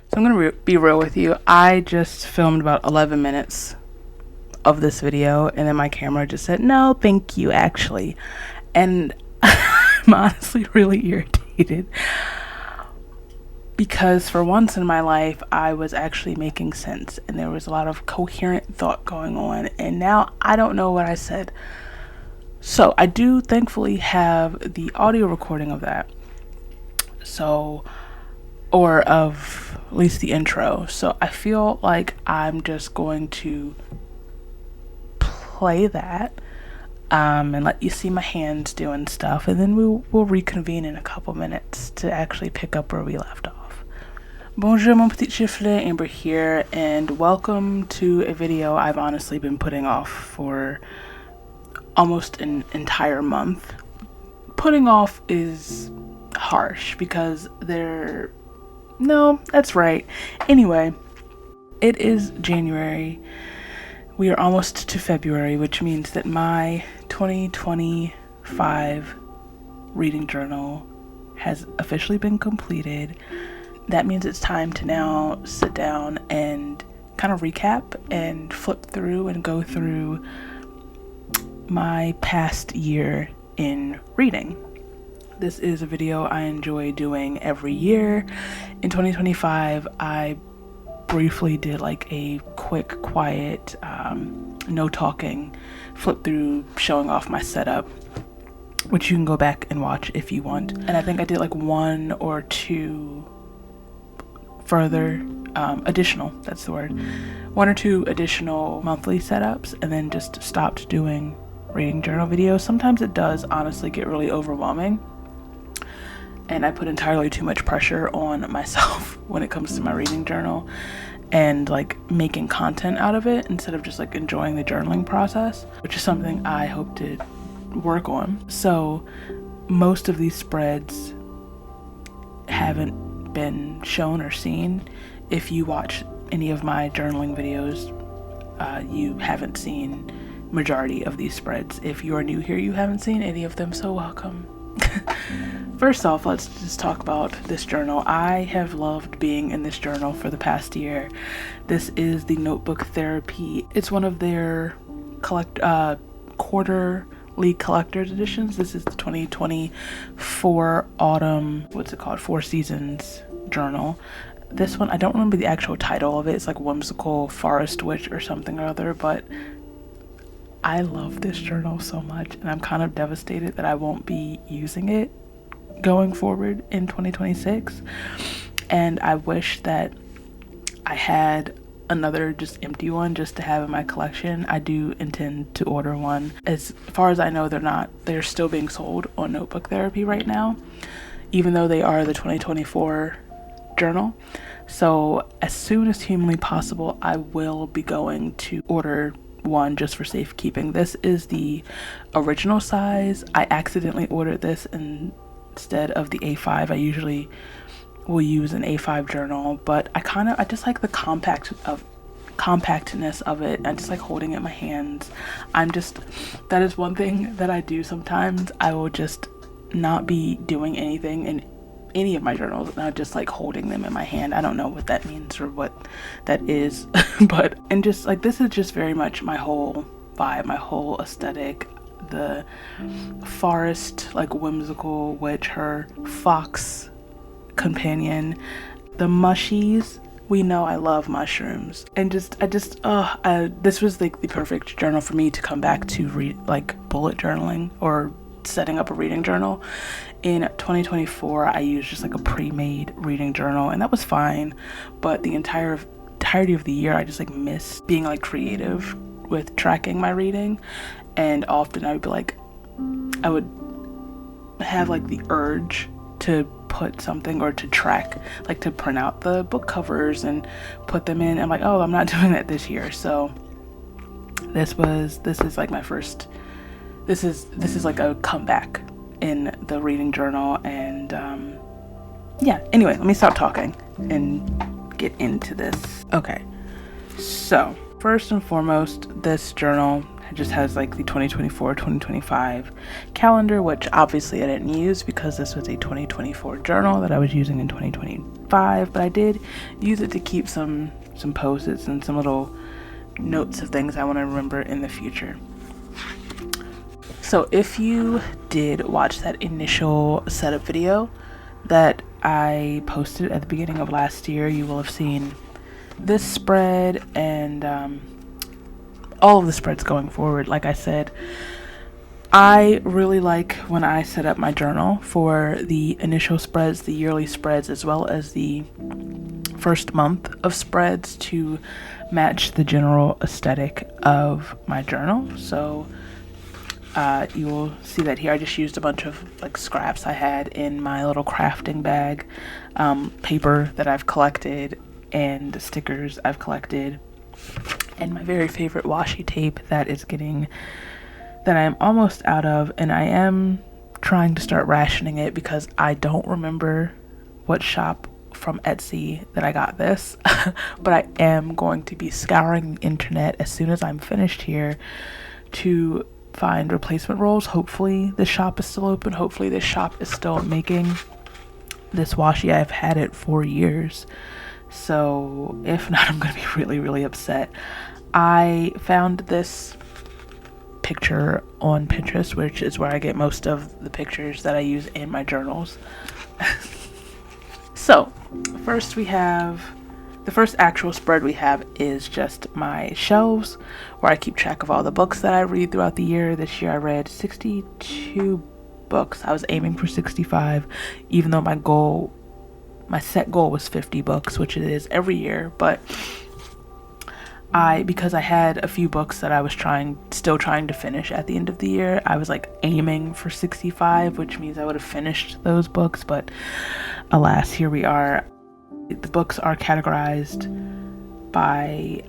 So I'm gonna be real with you. I just filmed about 11 minutes of this video, and then my camera just said, no, thank you, actually. And I'm honestly really irritated because for once in my life, I was actually making sense and there was a lot of coherent thought going on, and now I don't know what I said. So I do thankfully have the audio recording of that. So, or of at least the intro. So I feel like I'm just going to play that and let you see my hands doing stuff, and then we'll reconvene in a couple minutes to actually pick up where we left off. Bonjour mon petit chifflet, Amber here, and welcome to a video I've honestly been putting off for almost an entire month. Putting off is harsh because no, that's right. Anyway, it is January. We are almost to February, which means that my 2025 reading journal has officially been completed. That means it's time to now sit down and kind of recap and flip through and go through my past year in reading. This is a video I enjoy doing every year. In 2025, I briefly did like a quick, quiet, no talking flip through showing off my setup, which you can go back and watch if you want. And I think I did like one or two further additional, that's the word, one or two additional monthly setups, and then just stopped doing reading journal videos. Sometimes it does honestly get really overwhelming, and I put entirely too much pressure on myself when it comes to my reading journal and like making content out of it instead of just like enjoying the journaling process, which is something I hope to work on. So most of these spreads haven't been shown or seen. If you watch any of my journaling videos, you haven't seen majority of these spreads. If you're new here, you haven't seen any of them, so welcome. First off, let's just talk about this journal. I have loved being in this journal for the past year. This is the Notebook Therapy. It's one of their quarterly collector's editions. This is the 2024 autumn, Four Seasons journal. This one, I don't remember the actual title of it. It's like Whimsical Forest Witch or something or other, but I love this journal so much, and I'm kind of devastated that I won't be using it going forward in 2026. And I wish that I had another just empty one just to have in my collection. I do intend to order one. As far as I know, they're still being sold on Notebook Therapy right now, even though they are the 2024 journal. So as soon as humanly possible, I will be going to order one just for safekeeping. This is the original size. I accidentally ordered this instead of the A5. I usually will use an A5 journal, but I just like the compactness of it. I just like holding it in my hands. That is one thing that I do sometimes. I will just not be doing anything in any of my journals, and I just like holding them in my hand. I don't know what that means or what that is, but and just like this is just very much my whole vibe, my whole aesthetic. The forest, like whimsical witch, her fox companion, the mushies. We know I love mushrooms, and this was like the perfect journal for me to come back to read, like bullet journaling or setting up a reading journal. In 2024, I used just like a pre-made reading journal, and that was fine, but the entirety of the year I just like miss being like creative with tracking my reading. And often I would have like the urge to put something or to track, like to print out the book covers and put them in. I'm like, oh, I'm not doing that this year. So this is like my first, this is like a comeback in the reading journal. And yeah, anyway, let me stop talking and get into this. Okay, so first and foremost, this journal It just has like the 2024, 2025 calendar, which obviously I didn't use because this was a 2024 journal that I was using in 2025, but I did use it to keep some post-its and some little notes of things I want to remember in the future. So if you did watch that initial setup video that I posted at the beginning of last year, you will have seen this spread and all of the spreads going forward. Like I said, I really like when I set up my journal for the initial spreads, the yearly spreads, as well as the first month of spreads to match the general aesthetic of my journal. So you will see that here. I just used a bunch of like scraps I had in my little crafting bag, paper that I've collected, and stickers I've collected, and my very favorite washi tape that I am almost out of, and I am trying to start rationing it because I don't remember what shop from Etsy that I got this, but I am going to be scouring the internet as soon as I'm finished here to find replacement rolls. Hopefully this shop is still open. Hopefully this shop is still making this washi. I've had it for years, so if not, I'm gonna be really, really upset. I found this picture on Pinterest, which is where I get most of the pictures that I use in my journals. So first we have the first actual spread we have is just my shelves, where I keep track of all the books that I read throughout the year. This year I read 62 books. I was aiming for 65, even though my set goal was 50 books, which it is every year. But because I had a few books that I was still trying to finish at the end of the year, I was like aiming for 65, which means I would have finished those books. But alas, here we are. The books are categorized by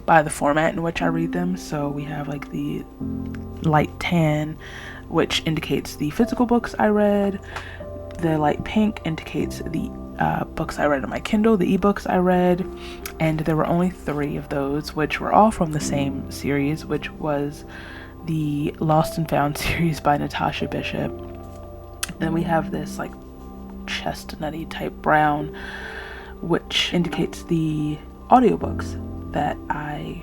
the format in which I read them. So we have like the light tan, which indicates the physical books I read. The light pink indicates the books I read on my Kindle, the ebooks I read, and there were only 3 of those, which were all from the same series, which was the Lost and Found series by Natasha Bishop. Then we have this like chestnutty type brown, which indicates the audiobooks that I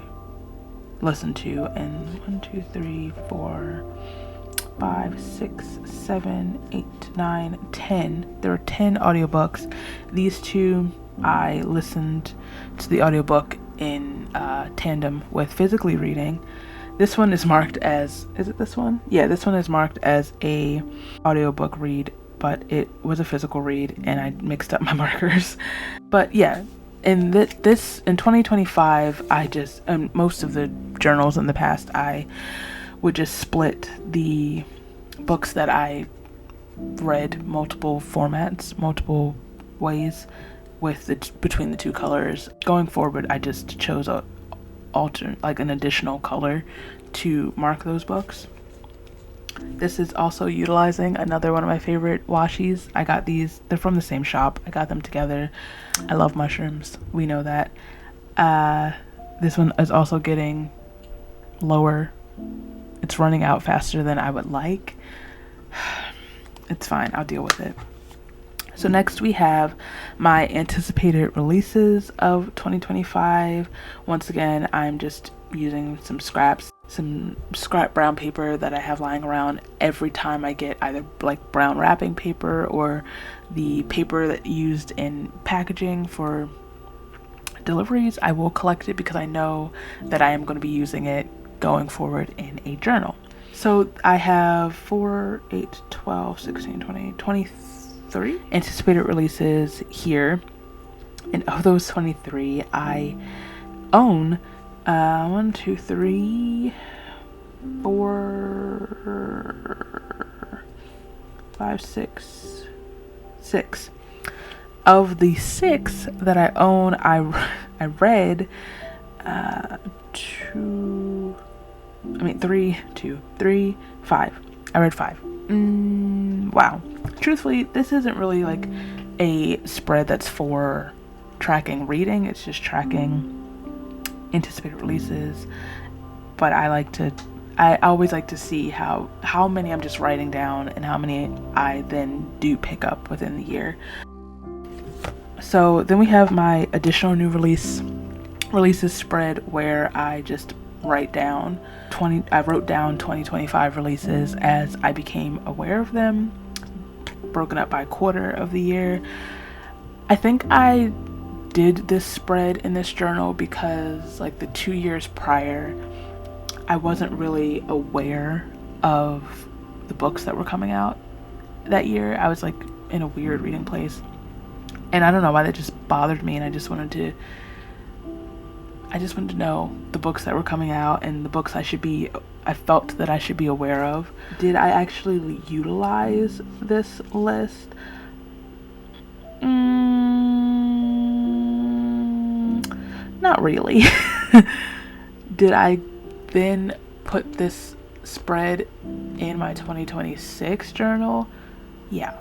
listen to. And 1, 2, 3, 4, 5, 6, 7, 8, 9, 10. There are 10 audiobooks. These 2 I listened to the audiobook in tandem with physically reading. This one is marked as, is it this one? Yeah, this one is marked as a audiobook read, but it was a physical read and I mixed up my markers. But yeah, in this in 2025, and most of the journals in the past, I would just split the books that I read multiple formats, multiple ways between the 2 colors. Going forward, I just chose an additional color to mark those books. This is also utilizing another one of my favorite washis. I got these, they're from the same shop. I got them together. I love mushrooms. We know that. This one is also getting lower. It's running out faster than I would like. It's fine. I'll deal with it. So next we have my anticipated releases of 2025. Once again, I'm just using some scrap brown paper that I have lying around. Every time I get either like brown wrapping paper or the paper that used in packaging for deliveries, I will collect it because I know that I am going to be using it going forward in a journal. So I have 4, 8, 12, 16, 20, 23 anticipated releases here. And of those 23, I own 1, 2, 3, 4, 5, 6. Of the 6 that I own, I read 5. I read 5. Wow. Truthfully, this isn't really like a spread that's for tracking reading. It's just tracking anticipated releases but I always like to see how many I'm just writing down and how many I then do pick up within the year. So then we have my additional new releases spread, where I just write down I wrote down 2025 releases as I became aware of them, broken up by quarter of the year. I think I did this spread in this journal because like the 2 years prior, I wasn't really aware of the books that were coming out that year. I was like in a weird reading place, and I don't know why that just bothered me, and I just wanted to know the books that were coming out and the books I felt that I should be aware of. Did I actually utilize this list? Not really. Did I then put this spread in my 2026 journal? Yeah.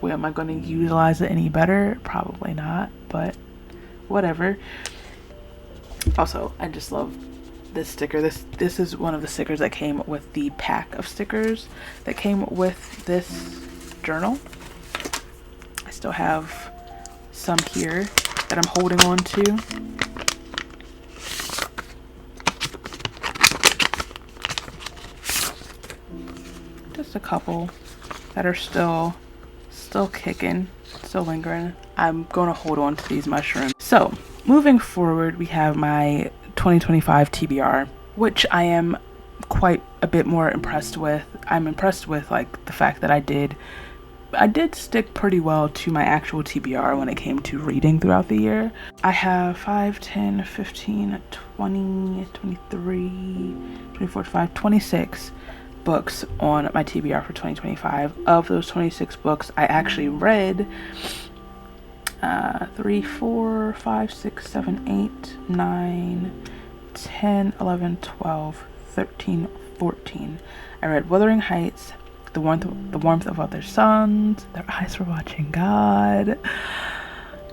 Well, am I going to utilize it any better? Probably not, but whatever. Also, I just love this sticker. This is one of the stickers that came with the pack of stickers that came with this journal. I still have some here that I'm holding on to. Just a couple that are still kicking, still lingering. I'm gonna hold on to these mushrooms. So moving forward, we have my 2025 TBR, which I am quite a bit more impressed with. I'm impressed with like the fact that I did stick pretty well to my actual TBR when it came to reading throughout the year. I have 5, 10, 15, 20, 23, 24, 25, 26 books on my TBR for 2025. Of those 26 books, I actually read 3, 4, 5, 6, 7, 8, 9, 10, 11, 12, 13, 14. I read Wuthering Heights, The Warmth of Other Suns, Their Eyes Were Watching God,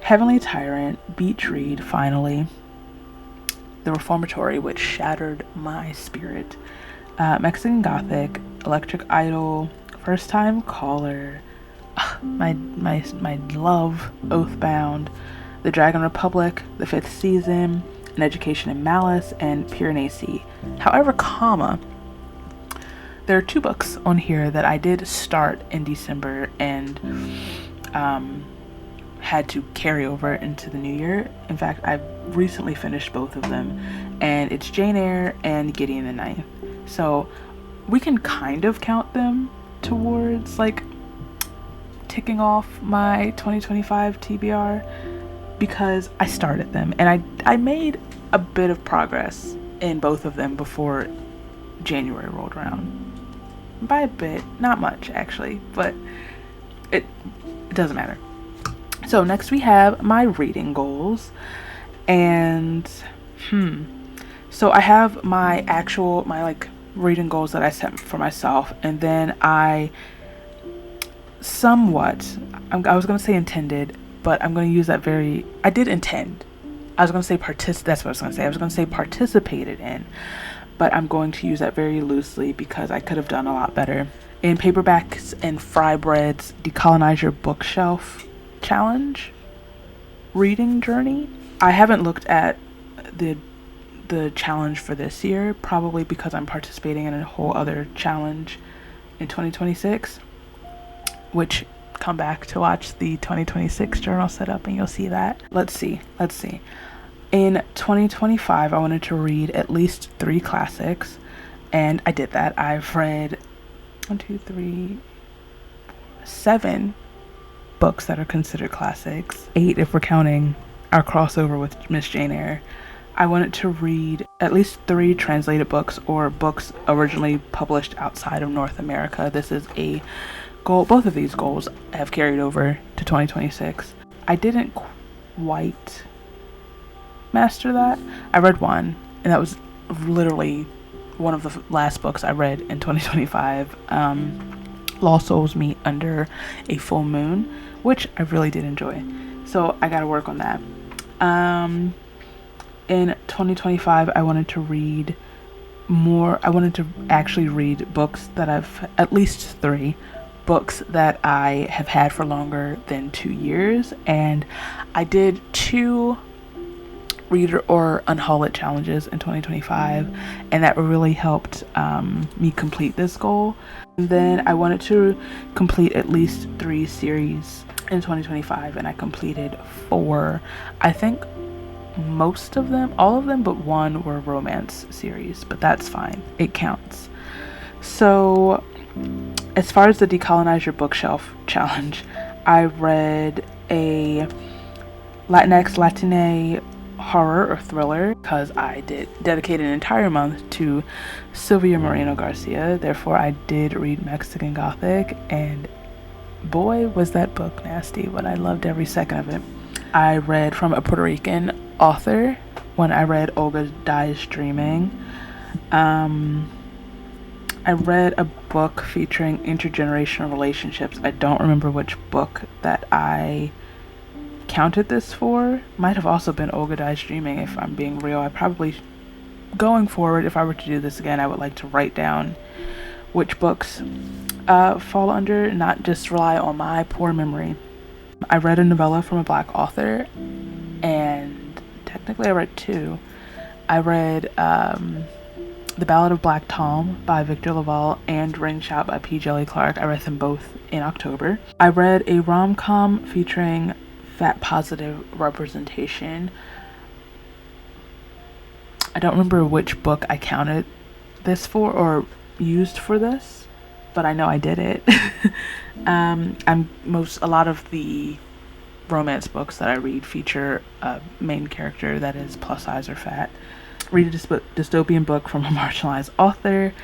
Heavenly Tyrant, Beach Read, finally, The Reformatory, which shattered my spirit, Mexican Gothic, Electric Idol, First Time Caller, my love, Oathbound, The Dragon Republic, The Fifth Season, An Education in Malice, and Piranesi. However, there are 2 books on here that I did start in December and had to carry over into the new year. In fact, I've recently finished both of them, and it's Jane Eyre and Gideon the Ninth. So we can kind of count them towards like ticking off my 2025 TBR because I started them and I made a bit of progress in both of them before January rolled around. By a bit, not much actually, but it doesn't matter. So next we have my reading goals, and so I have my like reading goals that I set for myself, and then I was going to say intended, but I'm going to use that I did intend. I was going to say that's what I was going to say. I was going to say participated in, but I'm going to use that very loosely because I could have done a lot better. In Paperbacks and Fry Bread's Decolonize Your Bookshelf Challenge reading journey, I haven't looked at the challenge for this year, probably because I'm participating in a whole other challenge in 2026, which come back to watch the 2026 journal setup and you'll see that. Let's see. In 2025, I wanted to read at least 3 classics, and I did that. I've read 7 books that are considered classics, 8 if we're counting our crossover with Miss Jane Eyre. I wanted to read at least 3 translated books or books originally published outside of North America. This is a goal. Both of these goals have carried over to 2026. I didn't quite master that. I read 1, and that was literally one of the last books I read in 2025. Lost Souls Meet Under a Full Moon, which I really did enjoy. So I gotta work on that. in 2025, I wanted to read more. I wanted to actually read books that at least 3 books that I have had for longer than 2 years. And I did 2 reader or unhaul it challenges in 2025, and that really helped me complete this goal. And then I wanted to complete at least 3 series in 2025, and I completed 4. I think most of them, all of them but one, were romance series, but that's fine, it counts. So as far as the Decolonize Your Bookshelf challenge, I read a Latinx Latine horror or thriller because I did dedicate an entire month to Sylvia Moreno Garcia. Therefore, I did read Mexican Gothic, and boy, was that book nasty, but I loved every second of it. I read from a Puerto Rican author when I read Olga Dies Dreaming. I read a book featuring intergenerational relationships. I don't remember which book that I counted this for. Might have also been Olga Dies Dreaming, if I'm being real. I probably, going forward, if I were to do this again, I would like to write down which books fall under, not just rely on my poor memory. I read a novella from a Black author, and technically I read 2. I read The Ballad of Black Tom by Victor LaValle and Rain Shout by P. Jelly Clark. I read them both in October. I read a rom-com featuring fat positive representation. I don't remember which book I counted this for or used for this, but I know I did it. A lot of the romance books that I read feature a main character that is plus size or fat. Read a dystopian book from a marginalized author.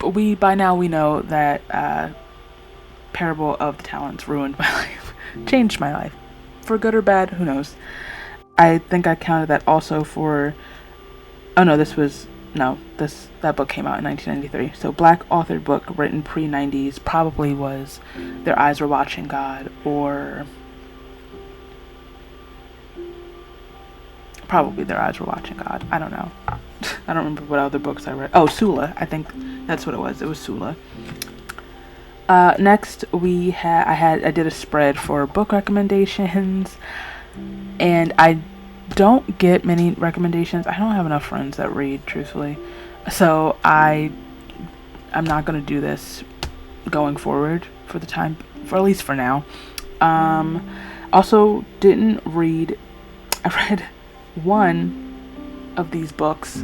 But by now we know that Parable of the Talents ruined my life, changed my life, for good or bad, who knows. I think I counted that also for, that book came out in 1993, so Black authored book written pre-90s probably was Their Eyes Were Watching God, or probably Their Eyes Were Watching God, I don't know. I don't remember what other books I read. Oh, Sula, I think that's what it was Sula. Next I did a spread for book recommendations, and I don't get many recommendations. I don't have enough friends that read, truthfully, so I'm not going to do this going forward for at least for now. Also didn't read, I read one of these books,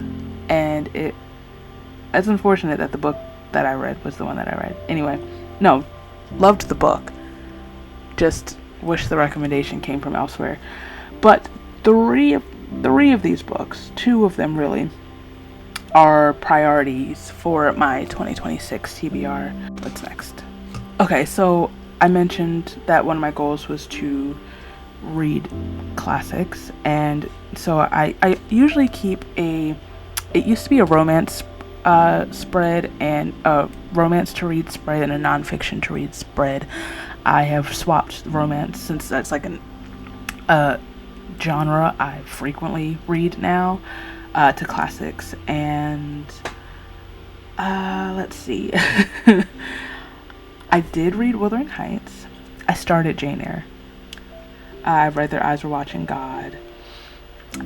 and it's unfortunate that the book that I read was the one that I read. Anyway, no, loved the book, just wish the recommendation came from elsewhere. But three of these books, 2 of them really, are priorities for my 2026 TBR. What's next? Okay, so I mentioned that one of my goals was to read classics, and so I usually keep it used to be a romance spread and a romance to read spread and a nonfiction to read spread. I have swapped romance, since that's like a genre I frequently read now, to classics. And let's see. I did read Wuthering Heights. I started Jane Eyre. I've read Their Eyes Were Watching God.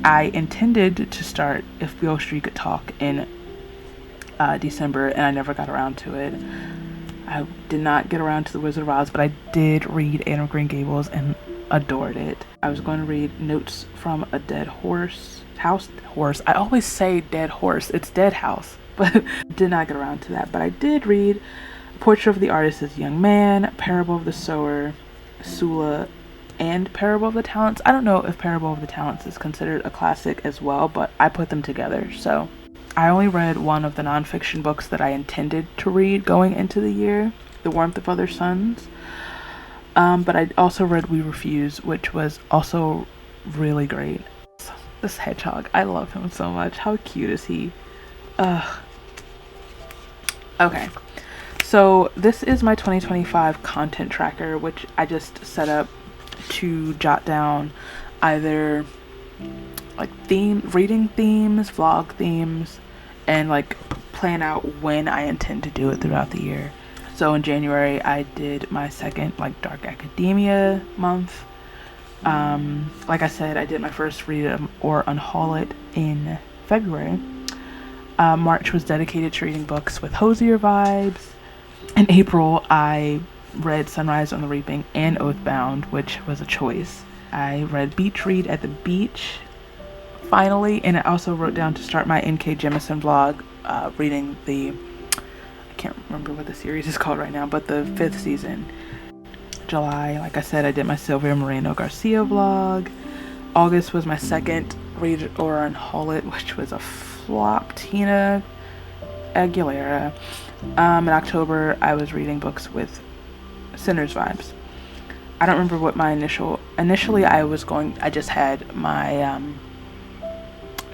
I intended to start If Beale Street Could Talk in December, and I never got around to it. I did not get around to The Wizard of Oz, but I did read Anne of Green Gables and adored it. I was going to read Notes from a Dead Horse. I always say Dead Horse. It's Dead House, but did not get around to that. But I did read Portrait of the Artist as a Young Man, Parable of the Sower, Sula, and Parable of the Talents. I don't know if Parable of the Talents is considered a classic as well, but I put them together. So I only read one of the nonfiction books that I intended to read going into the year, The Warmth of Other Suns. But I also read We Refuse, which was also really great. This hedgehog, I love him so much. How cute is he? Okay, so this is my 2025 content tracker, which I just set up to jot down either like reading themes, vlog themes, and like plan out when I intend to do it throughout the year. So in January I did my second like dark academia month. Like I said, I did my first read it or unhaul it in February. March was dedicated to reading books with Hosier vibes. In April I read Sunrise on the Reaping and Oathbound, which was a choice. I read Beach Read at the Beach finally, and I also wrote down to start my N.K. Jemisin vlog, reading I can't remember what the series is called right now, but the 5th season. July, like I said, I did my Sylvia Moreno Garcia vlog. August was my second read it or unhaul it, which was a flop, Tina Aguilera. In October I was reading books with Sinners vibes. I don't remember what my initially I just had my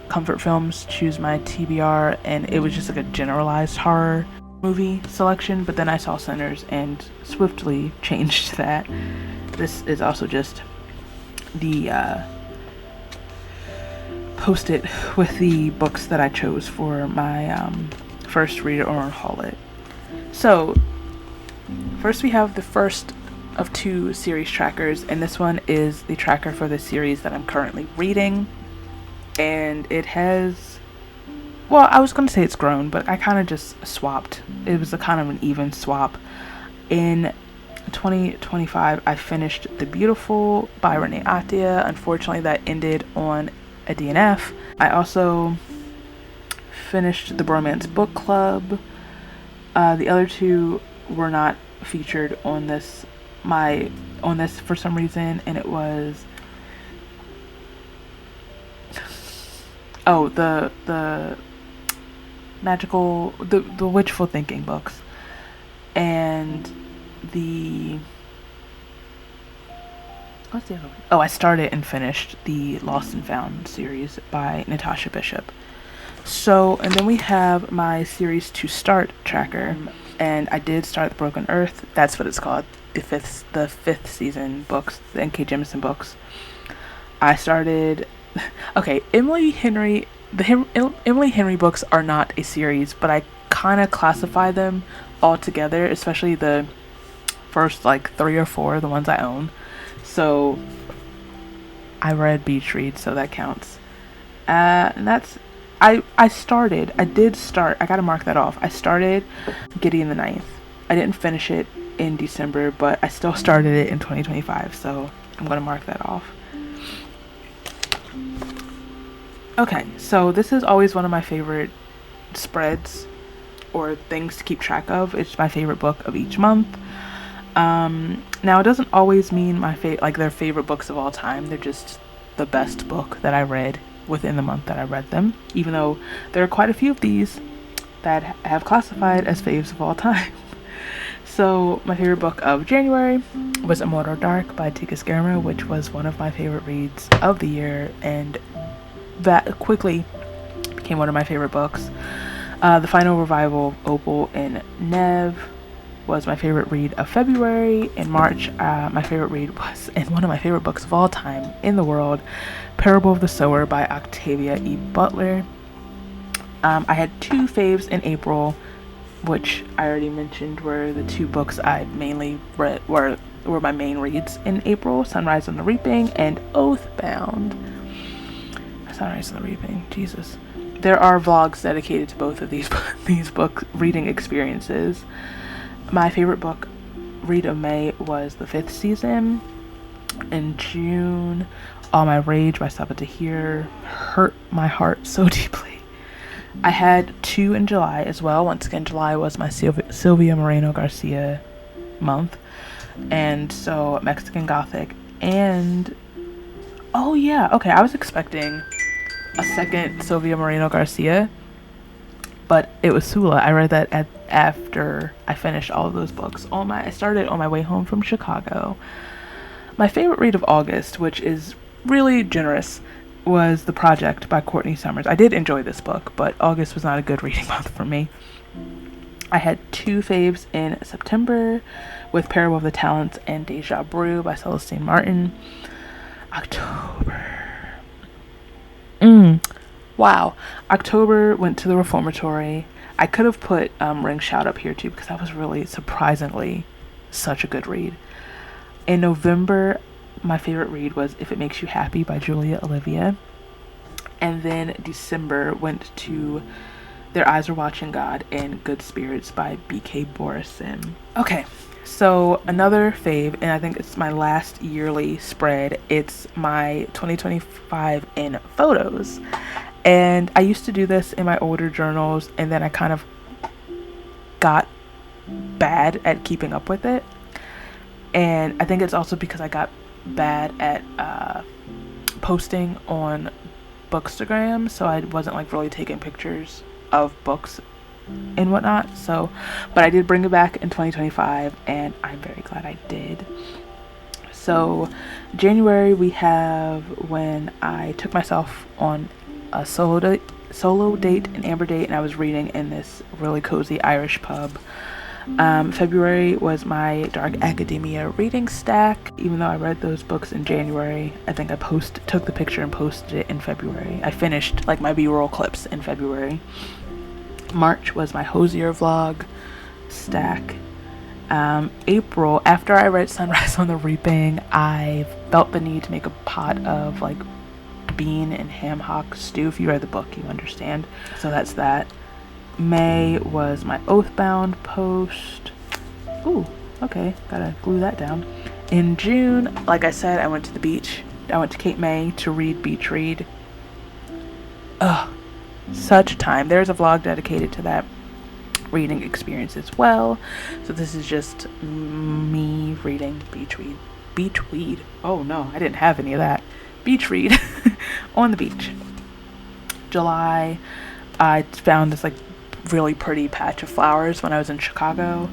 comfort films, choose my TBR, and it was just like a generalized horror movie selection, but then I saw Sinners and swiftly changed that. This is also just the post-it with the books that I chose for my first read it or unhaul it. So first we have the first of 2 series trackers, and this one is the tracker for the series that I'm currently reading, and it has, well, I was going to say it's grown, but I kind of just swapped. It was a kind of an even swap. In 2025 I finished The Beautiful by Renee Attia. Unfortunately that ended on a DNF. I also finished The Bromance Book Club. The other 2 were not featured on this for some reason, and it was the magical, the wishful thinking books, and what's the other one? Oh, I started and finished the Lost and Found series by Natasha Bishop. So, and then we have my series to start tracker, and I did start The Broken Earth. That's what it's called. The fifth season books, the N.K. Jemisin books. I started. Okay, Emily Henry books are not a series, but I kind of classify them all together, especially the first like 3 or 4, the ones I own. So I read Beach Read, so that counts. And that's. I gotta mark that off. I started Gideon the Ninth. I didn't finish it in December, but I still started it in 2025, so I'm gonna mark that off. Okay, so this is always one of my favorite spreads or things to keep track of. It's my favorite book of each month. Now it doesn't always mean their favorite books of all time. They're just the best book that I read within the month that I read them, even though there are quite a few of these that have classified as faves of all time. So my favorite book of January was Immortal Dark by Tika Skerma, which was one of my favorite reads of the year, and that quickly became one of my favorite books. The Final Revival of Opal and Nev was my favorite read of February. In March, my favorite read was, and one of my favorite books of all time in the world, Parable of the Sower by Octavia E. Butler. I had 2 faves in April, which I already mentioned were the 2 books I mainly read, were my main reads in April, Sunrise on the Reaping and Oathbound. Sunrise on the Reaping, Jesus. There are vlogs dedicated to both of these book reading experiences. My favorite book read of May was the 5th season. In June, All My Rage by Sabaa Tahir hurt my heart so deeply. I had 2 in July as well. Once again, July was my Sylvia Moreno Garcia month. And so Mexican Gothic and... oh yeah, okay, I was expecting a second Sylvia Moreno Garcia, but it was Sula. I read that after I finished all of those books. I started on my way home from Chicago. My favorite read of August, which is really generous, was The Project by Courtney Summers. I did enjoy this book, but August was not a good reading month for me. I had 2 faves in September with Parable of the Talents and Deja Brew by Celestine Martin. October. Wow. October went to the Reformatory. I could have put Ring Shout up here too because that was really surprisingly such a good read. In November, my favorite read was If It Makes You Happy by Julia Olivia. And then December went to Their Eyes Are Watching God and Good Spirits by B.K. Borison. Okay, so another fave, and I think it's my last yearly spread. It's my 2025 in photos. And I used to do this in my older journals, and then I kind of got bad at keeping up with it. And I think it's also because I got bad at posting on Bookstagram, so I wasn't like really taking pictures of books and whatnot. So, but I did bring it back in 2025, and I'm very glad I did. So, January we have when I took myself on a solo date, an Amber date, and I was reading in this really cozy Irish pub. February was my Dark Academia reading stack. Even though I read those books in January, I think I took the picture and posted it in February. I finished like my B-roll clips in February. March was my Hosier vlog stack. April, after I read Sunrise on the Reaping, I felt the need to make a pot of like bean and ham hock stew. If you read the book, you understand. So that's that. May was my Oathbound post. Ooh, okay, gotta glue that down. In June, like I said, I went to the beach. I went to Cape May to read Beach Read. Ugh, such a time. There's a vlog dedicated to that reading experience as well. So this is just me reading Beach Read. Beach Read. Oh no, I didn't have any of that. Beach Read on the beach. July, I found this like really pretty patch of flowers when I was in Chicago.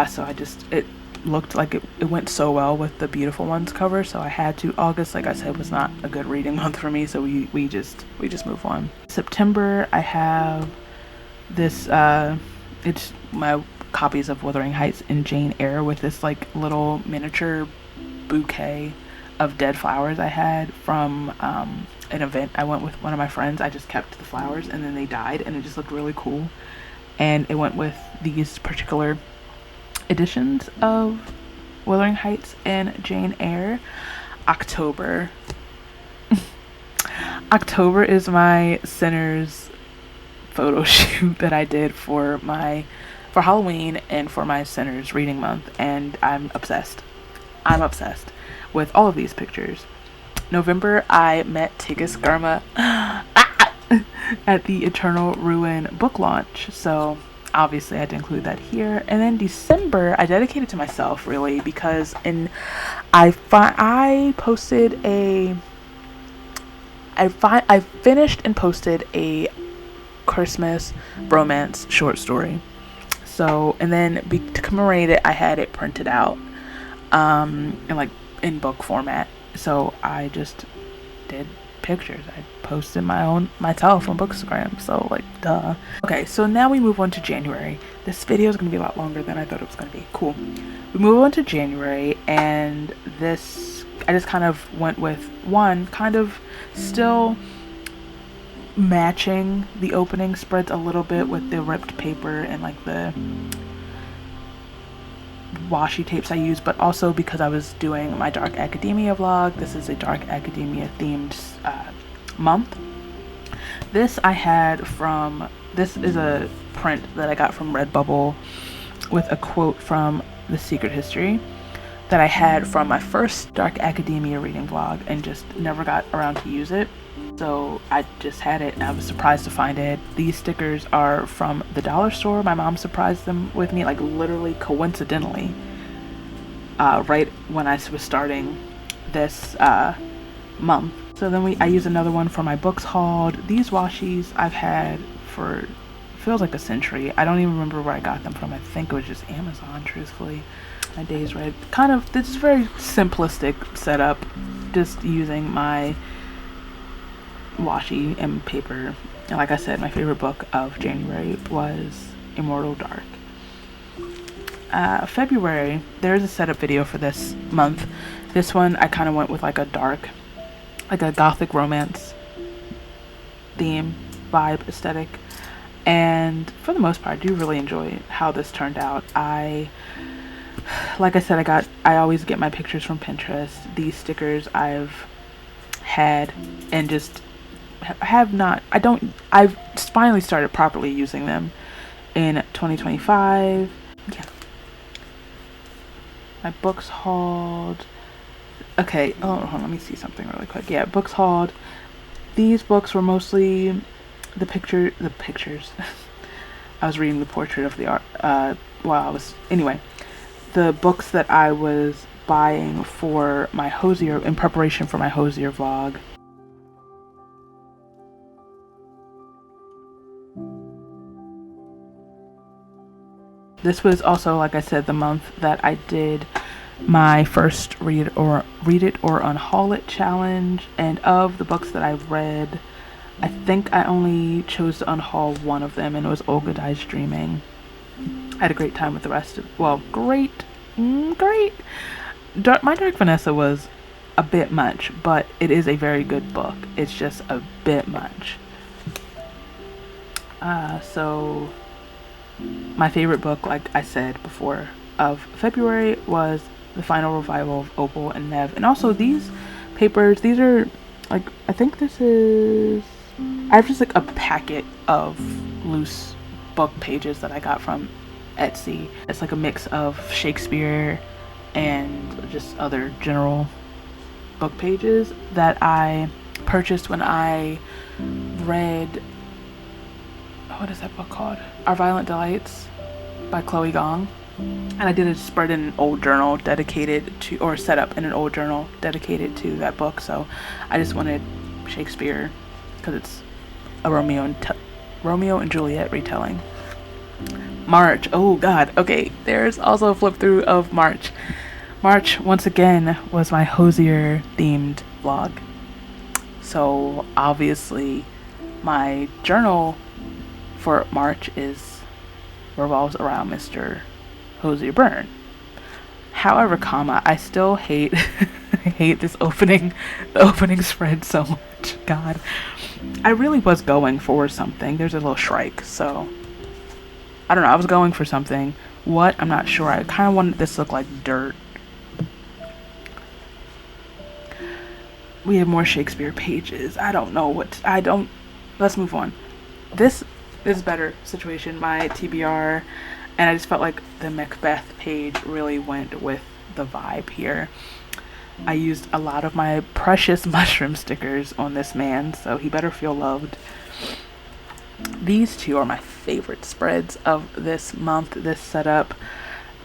So it looked like it went so well with the Beautiful Ones cover, so I had to. August, like I said, was not a good reading month for me, so we just move on. September, I have this it's my copies of Wuthering Heights and Jane Eyre with this like little miniature bouquet of dead flowers I had from an event I went with one of my friends. I just kept the flowers and then they died, and it just looked really cool, and it went with these particular editions of Wuthering Heights and Jane Eyre. October is my Sinners photo shoot that I did for Halloween and for my Sinners reading month, and I'm obsessed with all of these pictures. November, I met Tigis Garma at the Eternal Ruin book launch, so obviously I had to include that here. And then December, I dedicated to myself really, because I finished and posted a Christmas romance short story. So, and then to commemorate it, I had it printed out in book format. So I just did pictures. I posted myself on Bookstagram, so like duh. Okay, so now we move on to January. This video is gonna be a lot longer than I thought it was gonna be. Cool. We move on to January, and this I just kind of went with one kind of still matching the opening spreads a little bit with the ripped paper and like the washi tapes I use, but also because I was doing my Dark Academia vlog. This is a Dark Academia themed month. This is a print that I got from Redbubble with a quote from The Secret History that I had from my first Dark Academia reading vlog and just never got around to use it. So I just had it and I was surprised to find it. These stickers are from the dollar store. My mom surprised them with me, like literally coincidentally, right when I was starting this month. So then I used another one for my books hauled. These washi's I've had for feels like a century. I don't even remember where I got them from. I think it was just Amazon, truthfully. My days read kind of, this is very simplistic setup, just using my washi and paper. And like I said, my favorite book of January was Immortal Dark. February, there's a setup video for this month. This one I kind of went with like a dark, like a gothic romance theme, vibe, aesthetic, and for the most part I do really enjoy how this turned out. Like I said, I always get my pictures from Pinterest. These stickers I've had and just I've finally started properly using them in 2025. Yeah. My books hauled. Okay, oh, hold on, let me see something really quick. Yeah, books hauled. These books were mostly the pictures. I was reading the portrait of the art anyway, the books that I was buying for my Hosier, in preparation for my Hosier vlog. This was also, like I said, the month that I did my first read it or unhaul it challenge, and of the books that I read, I think I only chose to unhaul one of them, and it was Olga Dies Dreaming. I had a great time with the rest of, well, great. My Dark Vanessa was a bit much, but it is a very good book. It's just a bit much. So my favorite book, like I said before, of February was the final revival of Opal and Nev. And also these papers, these are like, I think this is, I have just like a packet of loose book pages that I got from Etsy. It's like a mix of Shakespeare and just other general book pages that I purchased when I read, what is that book called? Our Violent Delights by Chloe Gong. And I did a spread in an old journal dedicated to, or set up in an old journal dedicated to that book. So I just wanted Shakespeare because it's a Romeo and Juliet retelling. March, oh god, okay, there's also a flip through of March. March, once again, was my Hosier themed vlog. So obviously my journal for March revolves around Mr. Hosier Byrne. However, I still hate hate this the opening spread so much. God, I really was going for something. There's a little shrike, so I don't know. I was going for something. What? I'm not sure. I kind of wanted this to look like dirt. We have more Shakespeare pages. I don't know what. Let's move on. This is better situation. My TBR, and I just felt like the Macbeth page really went with the vibe here. I used a lot of my precious mushroom stickers on this man, so he better feel loved. These two are my favorite spreads of this month, this setup,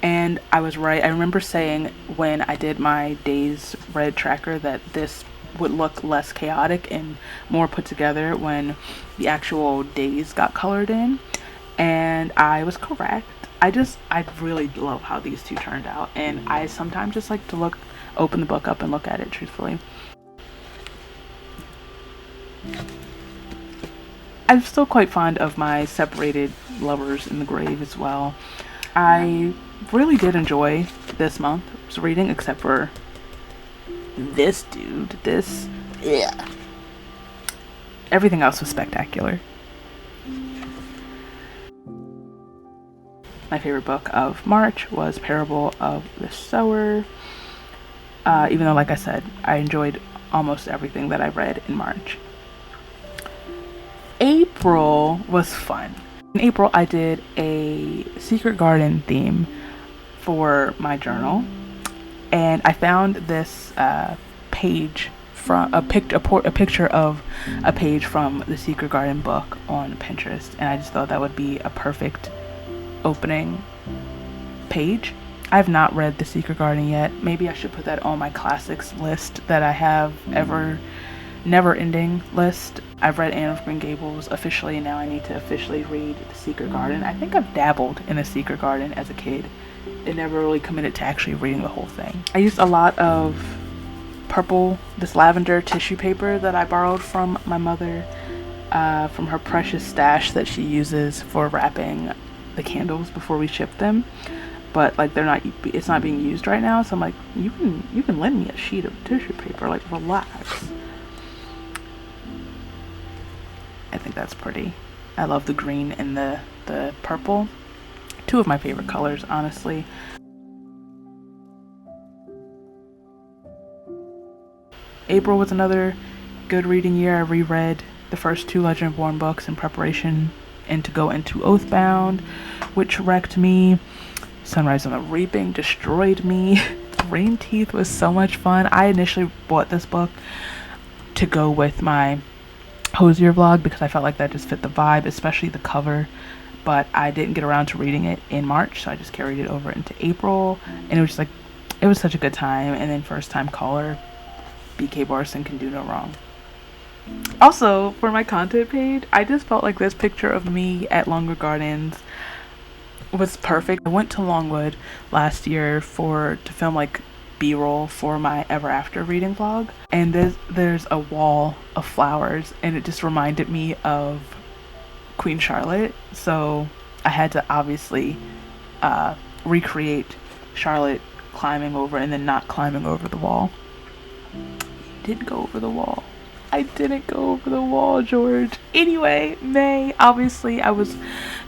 and I was right. I remember saying when I did my days read tracker that this would look less chaotic and more put together when the actual days got colored in, and I was correct. I really love how these two turned out, and I sometimes just like to open the book up and look at it truthfully. I'm still quite fond of my separated lovers in the grave as well. I really did enjoy this month's reading, except for this dude. Yeah. Everything else was spectacular. My favorite book of March was Parable of the Sower. Even though, like I said, I enjoyed almost everything that I read in March. April was fun. In April, I did a Secret Garden theme for my journal, and I found this page from a picture of a page from the Secret Garden book on Pinterest, and I just thought that would be a perfect opening page. I have not read The Secret Garden yet. Maybe I should put that on my classics list that I have never-ending list. I've read Anne of Green Gables officially, and now I need to officially read The Secret Garden. I think I've dabbled in The Secret Garden as a kid and never really committed to actually reading the whole thing. I used a lot of this lavender tissue paper that I borrowed from my mother, from her precious stash that she uses for wrapping the candles before we shipped them, but like it's not being used right now, so I'm like, you can lend me a sheet of tissue paper, like relax. I think that's pretty. I love the green and the purple. Two of my favorite colors, honestly. April was another good reading year. I reread the first 2 Legend of Born books in preparation and to go into Oathbound, which wrecked me. Sunrise on the Reaping destroyed me. Rain Teeth was so much fun. I initially bought this book to go with my Hosier vlog because I felt like that just fit the vibe, especially the cover, but I didn't get around to reading it in March, so I just carried it over into April, and it was just like, it was such a good time. And then first time caller, BK Barson can do no wrong. Also, for my content page, I just felt like this picture of me at Longwood Gardens was perfect. I went to Longwood last year to film like B-roll for my Ever After reading vlog, and there's a wall of flowers, and it just reminded me of Queen Charlotte, so I had to obviously recreate Charlotte climbing over and then not climbing over the wall. Didn't go over the wall. I didn't go over the wall, George. Anyway, May, obviously I was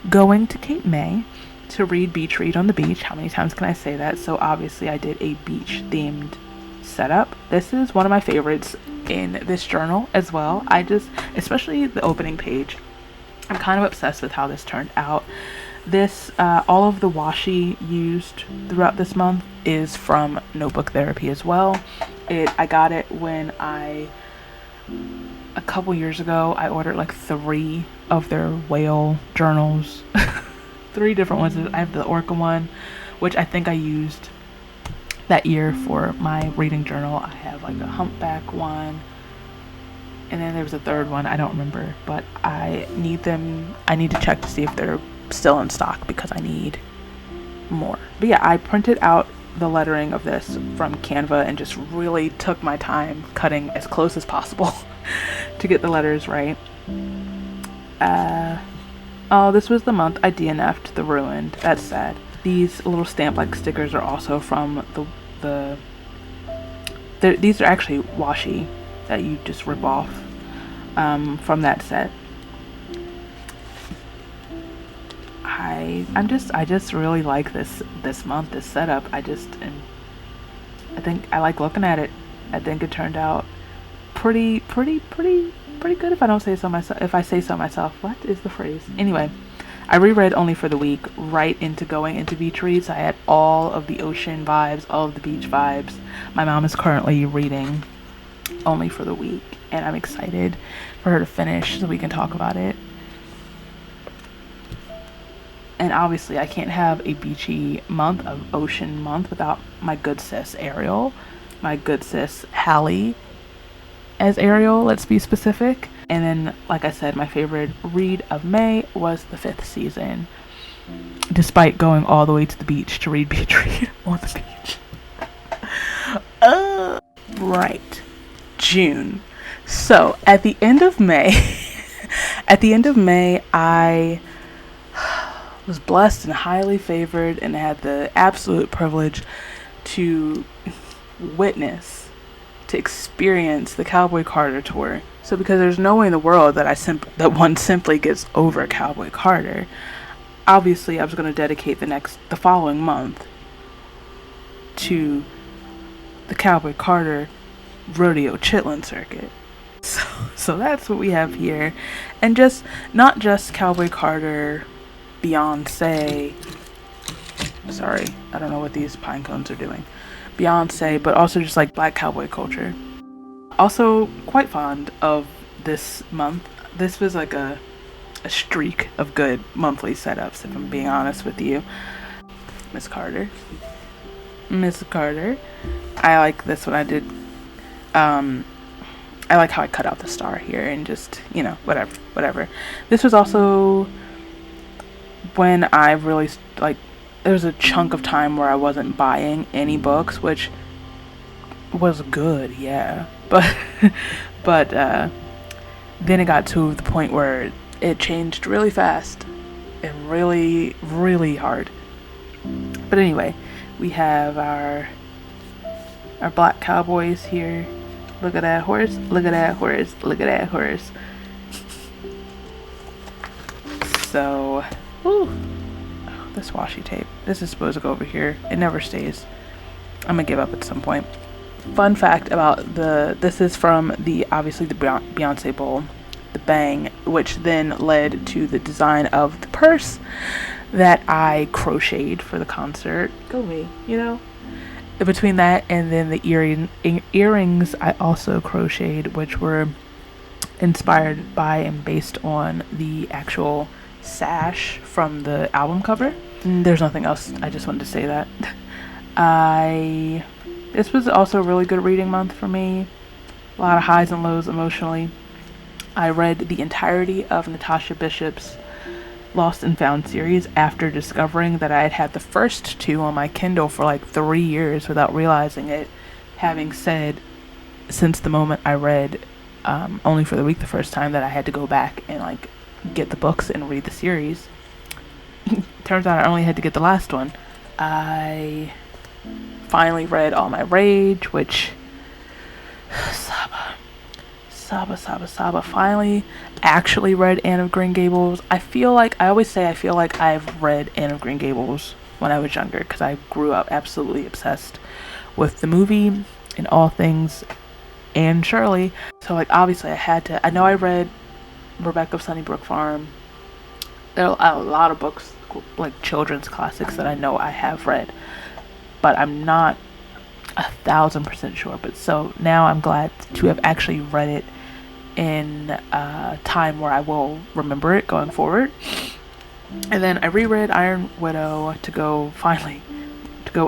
going to Cape May to read Beach Read on the Beach. How many times can I say that? So obviously I did a beach themed setup. This is one of my favorites in this journal as well. Especially the opening page, I'm kind of obsessed with how this turned out. This all of the washi used throughout this month is from Notebook Therapy as well. I got it when a couple years ago I ordered like 3 of their whale journals. 3 different ones. I have the orca one, which I think I used that year for my reading journal. I have like a humpback one, and then there was a 3rd one, I don't remember, but I need to check to see if they're still in stock because I need more. But yeah, I printed out the lettering of this from Canva and just really took my time cutting as close as possible to get the letters right. Oh, this was the month I DNF'd The Ruined. That's sad. These little stamp-like stickers are also from these are actually washi that you just rip off from that set. I just really like this month, this setup. I think I like looking at it. I think it turned out pretty good if I say so myself. What is the phrase? Anyway, I reread Only for the Week right into going into beach reads. I had all of the ocean vibes, all of the beach vibes. My mom is currently reading Only for the Week, and I'm excited for her to finish so we can talk about it. And obviously I can't have a beachy month, of ocean month, without my good sis Ariel, my good sis Hallie as Ariel, let's be specific. And then, like I said, my favorite read of May was The Fifth Season, despite going all the way to the beach to read Beach Read on the beach. Right. June. So at the end of May, I was blessed and highly favored and had the absolute privilege to experience the Cowboy Carter tour. So because there's no way in the world that one simply gets over Cowboy Carter, obviously I was going to dedicate the following month to the Cowboy Carter rodeo chitlin circuit. So that's what we have here. And not just Cowboy Carter, Beyonce, sorry, I don't know what these pine cones are doing, Beyonce, but also just like Black cowboy culture. Also quite fond of this month. This was like a streak of good monthly setups, if I'm being honest with you. Miss Carter, I like this one. I did I like how I cut out the star here and just, whatever. This was also when I really there was a chunk of time where I wasn't buying any books, which was good, yeah, but then it got to the point where it changed really fast, and really, really hard. But anyway, we have our black cowboys here. Look at that horse, look at that horse, look at that horse. So, ooh, oh, this washi tape. This is supposed to go over here. It never stays. I'm gonna give up at some point. Fun fact about this is from obviously the Beyonce bowl, the Bang, which then led to the design of the purse that I crocheted for the concert. Go me, you know? Between that and then the earrings I also crocheted, which were inspired by and based on the actual sash from the album cover. There's nothing else. I just wanted to say that. This was also a really good reading month for me. A lot of highs and lows emotionally. I read the entirety of Natasha Bishop's Lost and Found series after discovering that I had had the first two on my Kindle for like 3 years without realizing it, having said since the moment I read Only for the Week the first time that I had to go back and like get the books and read the series. Turns out I only had to get the last one. I finally read All My Rage, which Saba finally actually read Anne of Green Gables. I feel like I've read Anne of Green Gables when I was younger because I grew up absolutely obsessed with the movie and all things Anne Shirley. So like obviously I know I read Rebecca of Sunnybrook Farm. There are a lot of books, like children's classics, that I know I have read, but I'm not 1,000% sure. But so now I'm glad to have actually read it in a time where I will remember it going forward. And then I reread Iron Widow to go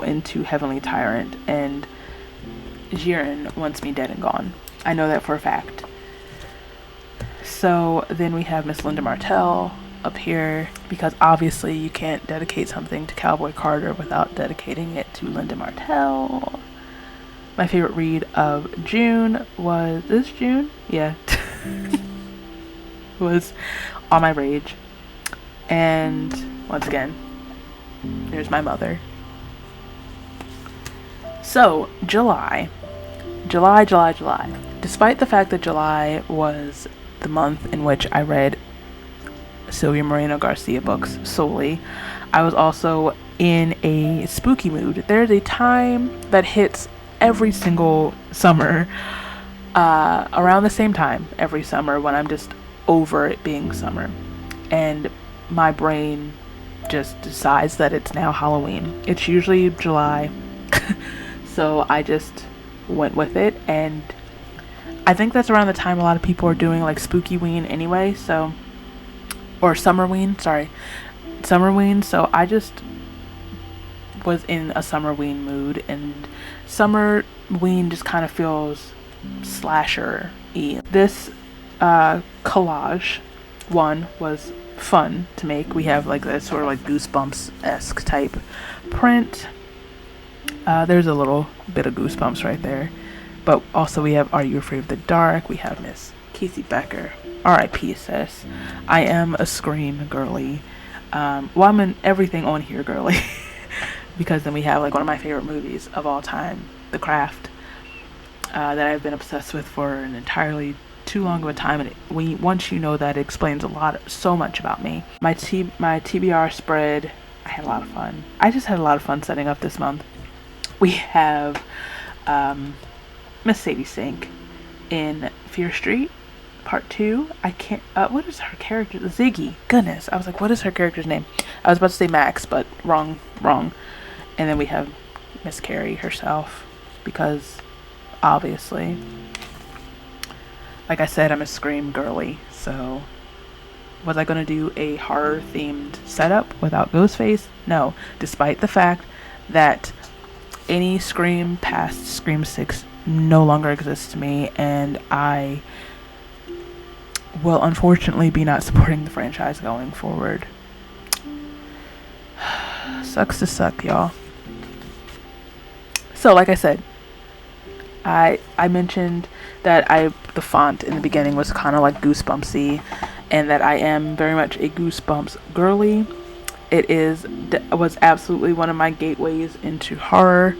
into Heavenly Tyrant, and Jiren wants me dead and gone. I know that for a fact. So then we have Miss Linda Martell up here, because obviously you can't dedicate something to Cowboy Carter without dedicating it to Linda Martell. My favorite read of June was this June? Yeah. was All My Rage. And once again, there's my mother. So, July. Despite the fact that July was the month in which I read Sylvia Moreno Garcia books solely, I was also in a spooky mood. There's a time that hits every single summer, around the same time every summer, when I'm just over it being summer and my brain just decides that it's now Halloween. It's usually July. So I just went with it, and I think that's around the time a lot of people are doing like Spookyween anyway, so, or Summerween, so I just was in a Summerween mood, and Summerween just kind of feels slasher-y. This collage one was fun to make. We have like this sort of like Goosebumps-esque type print. There's a little bit of Goosebumps right there, but also we have Are You Afraid of the Dark? We have Miss Casey Becker, R.I.P. sis. I am a Scream girly. Well, I'm in everything on here girly. Because then we have like one of my favorite movies of all time, The Craft, that I've been obsessed with for an entirely too long of a time, and once you know that, it explains so much about me. My TBR spread, I had a lot of fun. I just had a lot of fun setting up this month. We have Miss Sadie Sink in Fear Street Part 2. I can't, what is her character? Ziggy. Goodness, I was like, what is her character's name? I was about to say Max, but wrong. And then we have Miss Carrie herself, because obviously, like I said, I'm a Scream girly. So was I going to do a horror themed setup without Ghostface? No, despite the fact that any Scream past Scream 6 no longer exists to me, and I will unfortunately be not supporting the franchise going forward. Sucks to suck, y'all. So like I said, I mentioned that the font in the beginning was kind of like Goosebumpsy, and that I am very much a Goosebumps girly. Was absolutely one of my gateways into horror.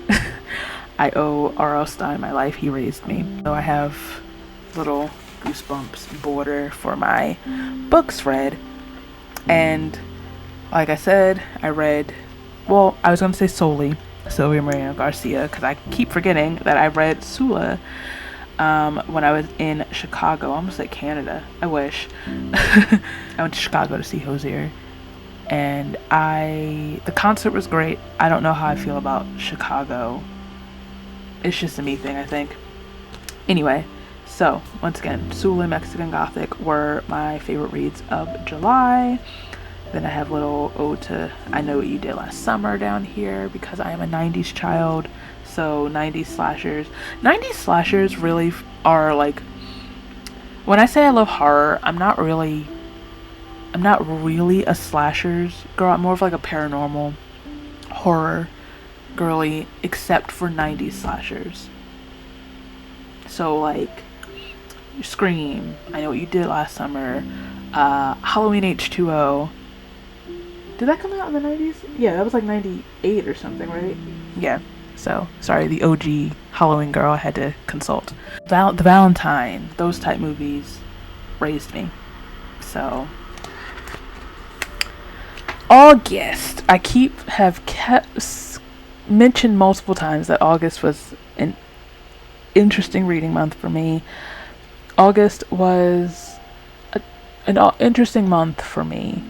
I owe R.L. Stein my life. He raised me. So I have little Goosebumps border for my books read. And like I said, I read, well, I was going to say solely Sylvia Moreno Garcia, because I keep forgetting that I read Sula when I was in Chicago. I almost like Canada. I wish. I went to Chicago to see Hozier. And the concert was great. I don't know how I feel about Chicago. It's just a me thing, I think. Anyway, so once again, Sula and Mexican Gothic were my favorite reads of July. Then I have little ode to I Know What You Did Last Summer down here, because I am a 90s child. So 90s slashers. 90s slashers really are like, when I say I love horror, I'm not really a slashers girl. I'm more of like a paranormal horror girly, except for 90s slashers. So like Scream, I Know What You Did Last Summer, Halloween H2O. Did that come out in the 90s? Yeah, that was like 98 or something, right? Yeah. So, sorry, the OG Halloween girl, I had to consult. The Valentine, those type movies raised me. So, August, I have kept mentioned multiple times that August was an interesting reading month for me. August was an interesting month for me.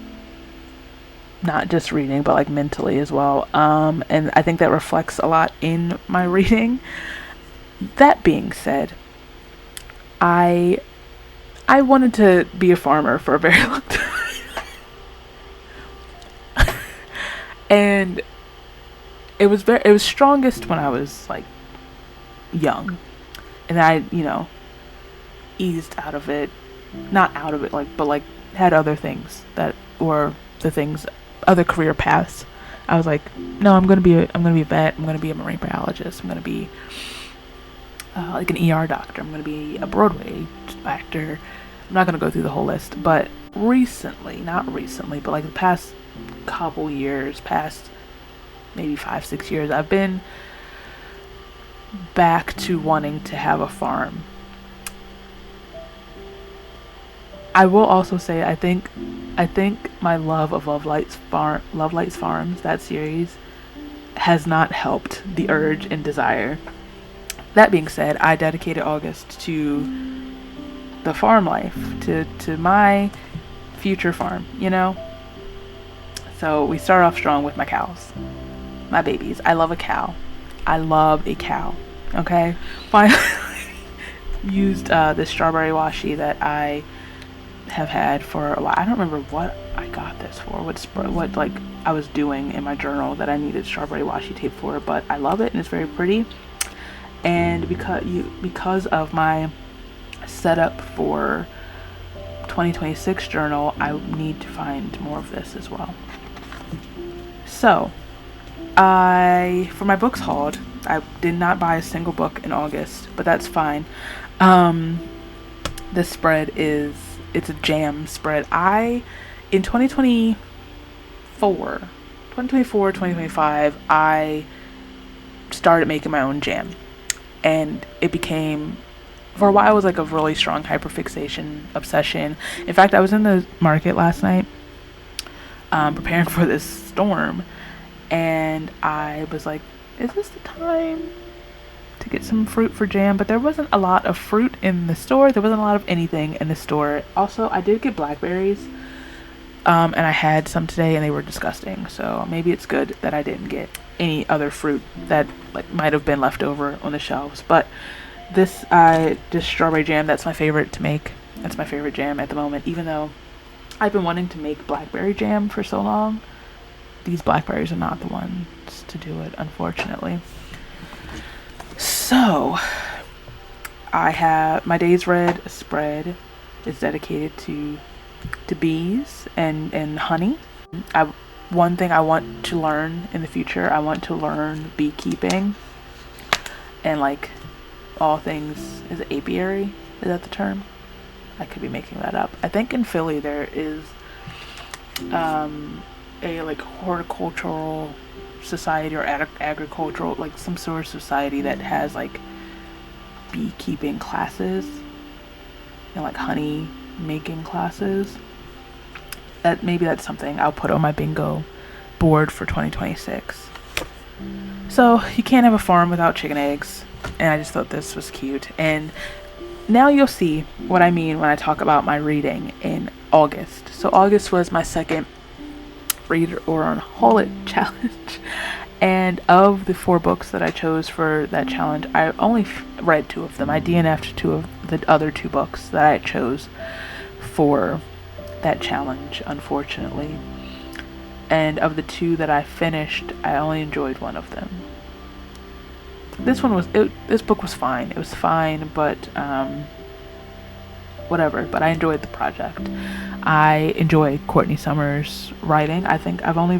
Not just reading, but like mentally as well. And I think that reflects a lot in my reading. That being said, I wanted to be a farmer for a very long time. And it was strongest when I was like young. And I, eased out of it. Not out of it, but had other things that were the things, other career paths. I was like, no, I'm gonna be a vet. I'm gonna be a marine biologist. I'm gonna be like an ER doctor. I'm gonna be a Broadway actor. I'm not gonna go through the whole list, but not recently, but like the past couple years, past maybe 5-6 years, I've been back to wanting to have a farm. I will also say I think my love of Love Lights Farms, that series, has not helped the urge and desire. That being said, I dedicated August to the farm life, to my future farm, So we start off strong with my cows, my babies. I love a cow. Okay? Finally used this strawberry washi that I have had for a while. I don't remember what I got this for, what like I was doing in my journal that I needed strawberry washi tape for, but I love it and it's very pretty. And because of my setup for 2026 journal, I need to find more of this as well. So for my books hauled, I did not buy a single book in August, but that's fine. This spread it's a jam spread. In 2025, I started making my own jam. And it became, for a while, it was like a really strong hyperfixation obsession. In fact, I was in the market last night, preparing for this storm. And I was like, is this the time to get some fruit for jam? But there wasn't a lot of fruit in the store. There wasn't a lot of anything in the store. Also, I did get blackberries, and I had some today and they were disgusting. So maybe it's good that I didn't get any other fruit that like might have been left over on the shelves. But this strawberry jam, that's my favorite to make. That's my favorite jam at the moment, even though I've been wanting to make blackberry jam for so long. These blackberries are not the ones to do it, unfortunately. So, I have my Days Read spread is dedicated to bees and honey. One thing I want to learn in the future, I want to learn beekeeping and like all things, is it apiary? Is that the term? I could be making that up. I think in Philly there is a like horticultural society or agricultural, like some sort of society that has like beekeeping classes and like honey making classes. That maybe that's something I'll put on my bingo board for 2026. So you can't have a farm without chicken eggs, and I just thought this was cute. And now you'll see what I mean when I talk about my reading in August. So August was my second read or on haul it challenge, and of the 4 books that I chose for that challenge, I only read 2 of them. I DNF'd 2 of the other 2 books that I chose for that challenge, unfortunately. And of the 2 that I finished, I only enjoyed 1 of them. This book was fine. It was fine, but whatever. But I enjoyed the project. I enjoy Courtney Summers' writing. I think I've only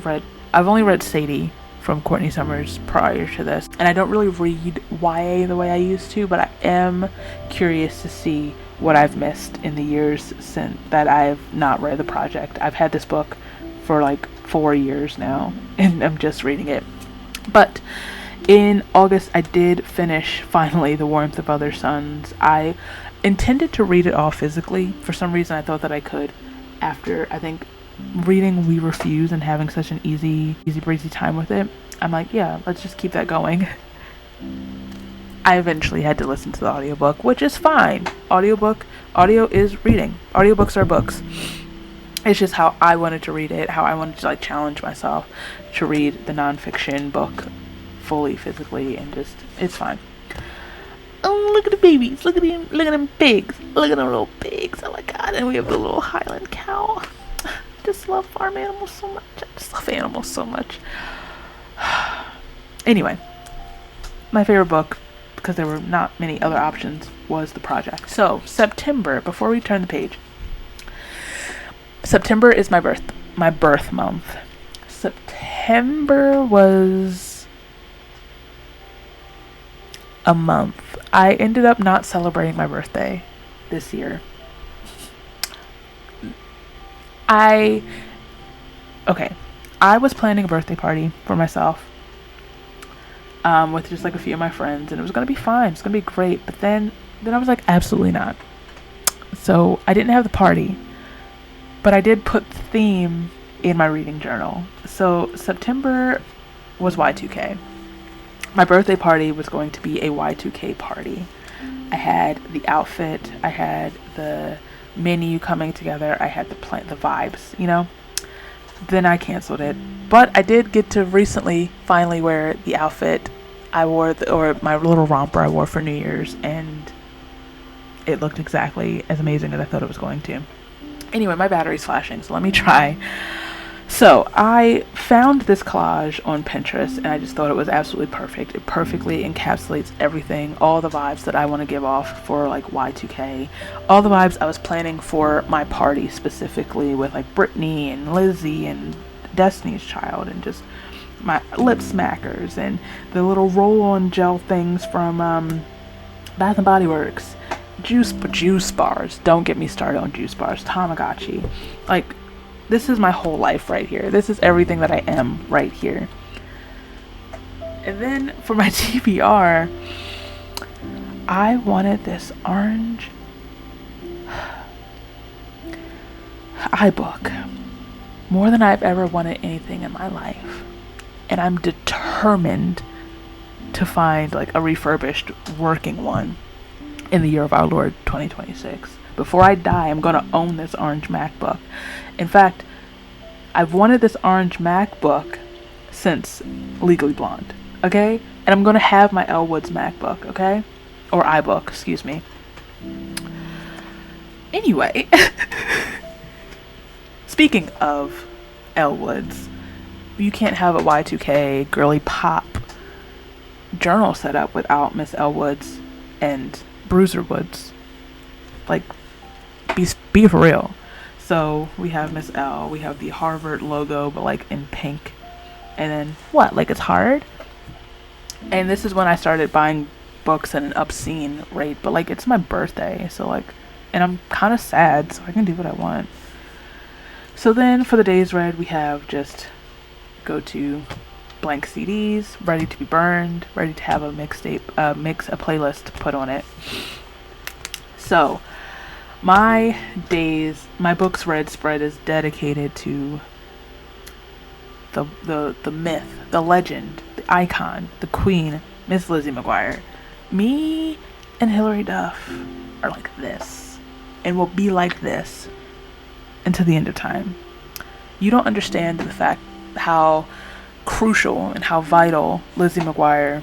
read Sadie from Courtney Summers prior to this, and I don't really read YA the way I used to, but I am curious to see what I've missed in the years since that I've not read the project. I've had this book for like 4 years now, and I'm just reading it. But in August, I did finish finally The Warmth of Other Suns. I intended to read it all physically. For some reason, I thought that I could. After, I think, reading We Refuse and having such an easy breezy time with it, I'm like, yeah, let's just keep that going. I eventually had to listen to the audiobook, which is fine. Audio is reading. Audiobooks are books. It's just how I wanted to read it, how I wanted to like challenge myself to read the nonfiction book fully physically, and just, it's fine. Oh, look at the babies. Look at them pigs. Look at them little pigs. Oh my god. And we have the little Highland cow. I just love farm animals so much. I just love animals so much. Anyway, my favorite book, because there were not many other options, was The Project. So, September, before we turn the page. September is my birth month. September was a month. I ended up not celebrating my birthday this year. I was planning a birthday party for myself with just like a few of my friends, and it was going to be fine. It's going to be great. But then I was like, absolutely not. So I didn't have the party, but I did put the theme in my reading journal. So September was Y2K. My birthday party was going to be a Y2K party. I had the outfit, I had the menu coming together, I had the vibes, you know? Then I canceled it. But I did get to finally wear the outfit I wore, or my little romper I wore for New Year's, and it looked exactly as amazing as I thought it was going to. Anyway, my battery's flashing, so let me try. So I found this collage on Pinterest, and I just thought it was absolutely perfect. It perfectly encapsulates everything, all the vibes that I want to give off for like Y2K, all the vibes I was planning for my party specifically, with like Brittany and Lizzie and Destiny's Child, and just my lip smackers and the little roll-on gel things from Bath and Body Works, juice bars. Don't get me started on juice bars. Tamagotchi, like. This is my whole life right here. This is everything that I am right here. And then for my TBR, I wanted this orange iBook more than I've ever wanted anything in my life. And I'm determined to find like a refurbished working one in the year of our Lord 2026. Before I die, I'm going to own this orange MacBook. In fact, I've wanted this orange MacBook since Legally Blonde, okay? And I'm going to have my Elwood's MacBook, okay? Or iBook, excuse me. Anyway, speaking of Elwood's, you can't have a Y2K girly pop journal set up without Miss Elwood's and Bruiser Woods. Like, be for real. So we have Miss L, we have the Harvard logo, but like in pink. And then what? Like, it's hard? And this is when I started buying books at an obscene rate, but like, it's my birthday, so like, and I'm kind of sad, so I can do what I want. So then for the days read, we have just go to blank CDs, ready to be burned, ready to have a mixtape, a playlist put on it. So my books read spread is dedicated to the myth, the legend, the icon, the queen, Miss Lizzie McGuire. Me and Hilary Duff are like this, and will be like this until the end of time. You don't understand the fact how crucial and how vital Lizzie McGuire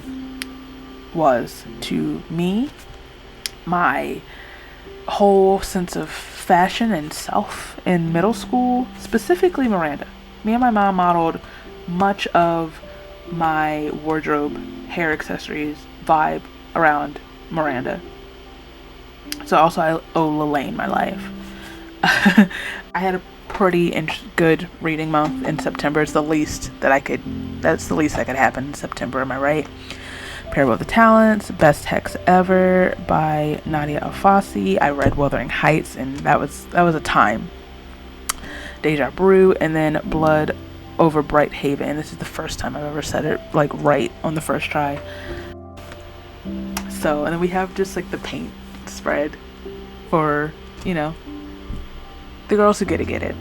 was to me, my whole sense of fashion and self in middle school, specifically Miranda. Me and my mom modeled much of my wardrobe, hair accessories vibe around Miranda. So also I owe Lelaine my life. I had a pretty good reading month in September. That's the least that could happen in September, am I right? Parable of the Talents, Best Text Ever by Nadia Alfasi. I read Wuthering Heights, and that was a time. Deja Brew, and then Blood Over Bright Haven. This is the first time I've ever said it like right on the first try. So, and then we have just like the paint spread for, the girls who get it.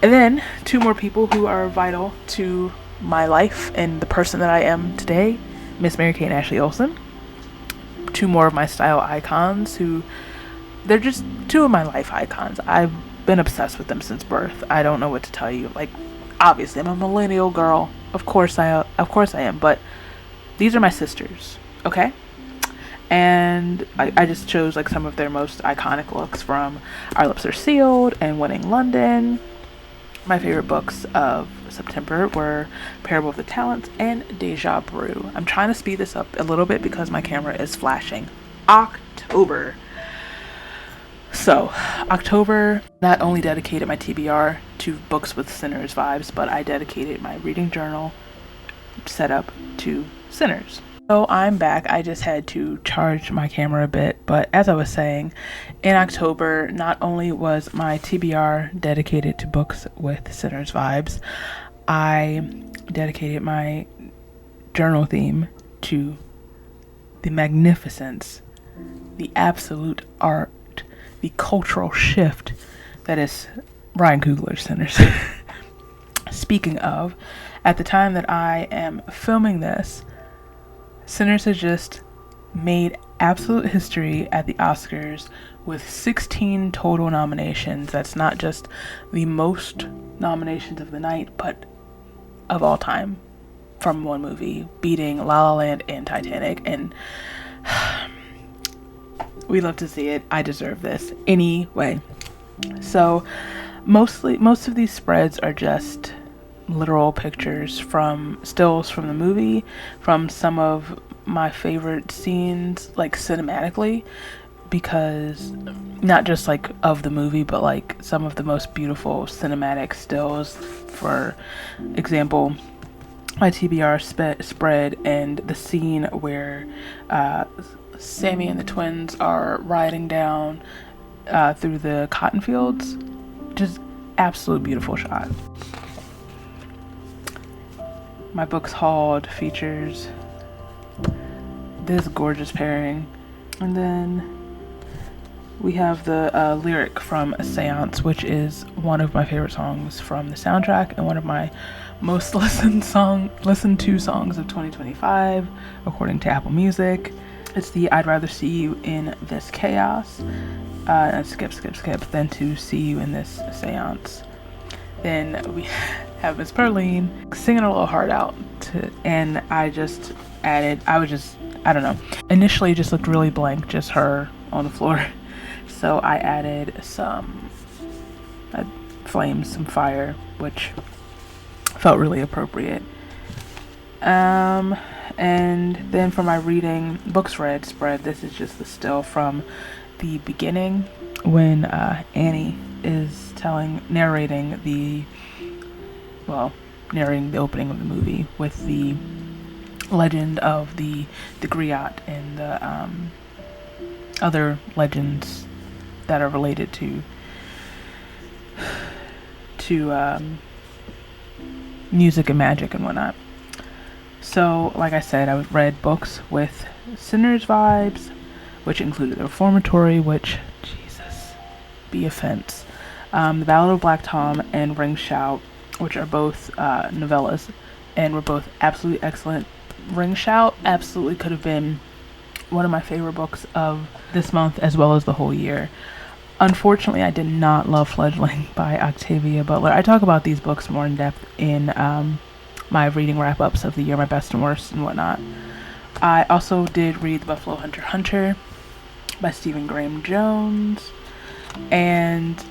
And then 2 more people who are vital to my life and the person that I am today, Miss Mary Kate and Ashley Olsen. 2 more of my style icons they're just 2 of my life icons. I've been obsessed with them since birth. I don't know what to tell you. Like, obviously I'm a millennial girl. Of course I am, but these are my sisters, okay? And I just chose like some of their most iconic looks from Our Lips Are Sealed and Winning London. My favorite books of September were Parable of the Talents and Deja Brew. I'm trying to speed this up a little bit because my camera is flashing. October. So, October not only dedicated my TBR to books with sinners vibes, but I dedicated my reading journal setup to sinners. So I'm back. I just had to charge my camera a bit, but as I was saying, in October, not only was my TBR dedicated to books with sinners vibes, I dedicated my journal theme to the magnificence, the absolute art, the cultural shift that is Ryan Coogler's Sinners. Speaking of, at the time that I am filming this, Sinners has just made absolute history at the Oscars with 16 total nominations. That's not just the most nominations of the night, but of all time from one movie, beating La La Land and Titanic. And we love to see it. I deserve this anyway. So most of these spreads are just literal pictures from stills from the movie, from some of my favorite scenes, like cinematically, because not just like of the movie, but like some of the most beautiful cinematic stills. For example, my TBR spread and the scene where Sammy and the twins are riding down through the cotton fields, just absolute beautiful shot. My books hauled features this gorgeous pairing, and then we have the lyric from A Seance, which is one of my favorite songs from the soundtrack and one of my most listened to songs of 2025 according to Apple Music. It's the I'd rather see you in this chaos and skip than to see you in this seance. Then we have Miss Perline singing a little heart out and I just added, I don't know, initially it just looked really blank, just her on the floor. So I added some flames, some fire, which felt really appropriate. And then for my reading books read spread, this is just the still from the beginning when Annie is narrating the opening of the movie with the legend of the griot and the other legends that are related to music and magic and whatnot. So, like I said, I read books with Sinners vibes, which included The Reformatory, which, Jesus, be offense. The Ballad of Black Tom and Ring Shout, which are both novellas, and were both absolutely excellent. Ring Shout absolutely could have been one of my favorite books of this month as well as the whole year. Unfortunately, I did not love Fledgling by Octavia Butler. I talk about these books more in depth in my reading wrap-ups of the year, my best and worst and whatnot. I also did read The Buffalo Hunter by Stephen Graham Jones, and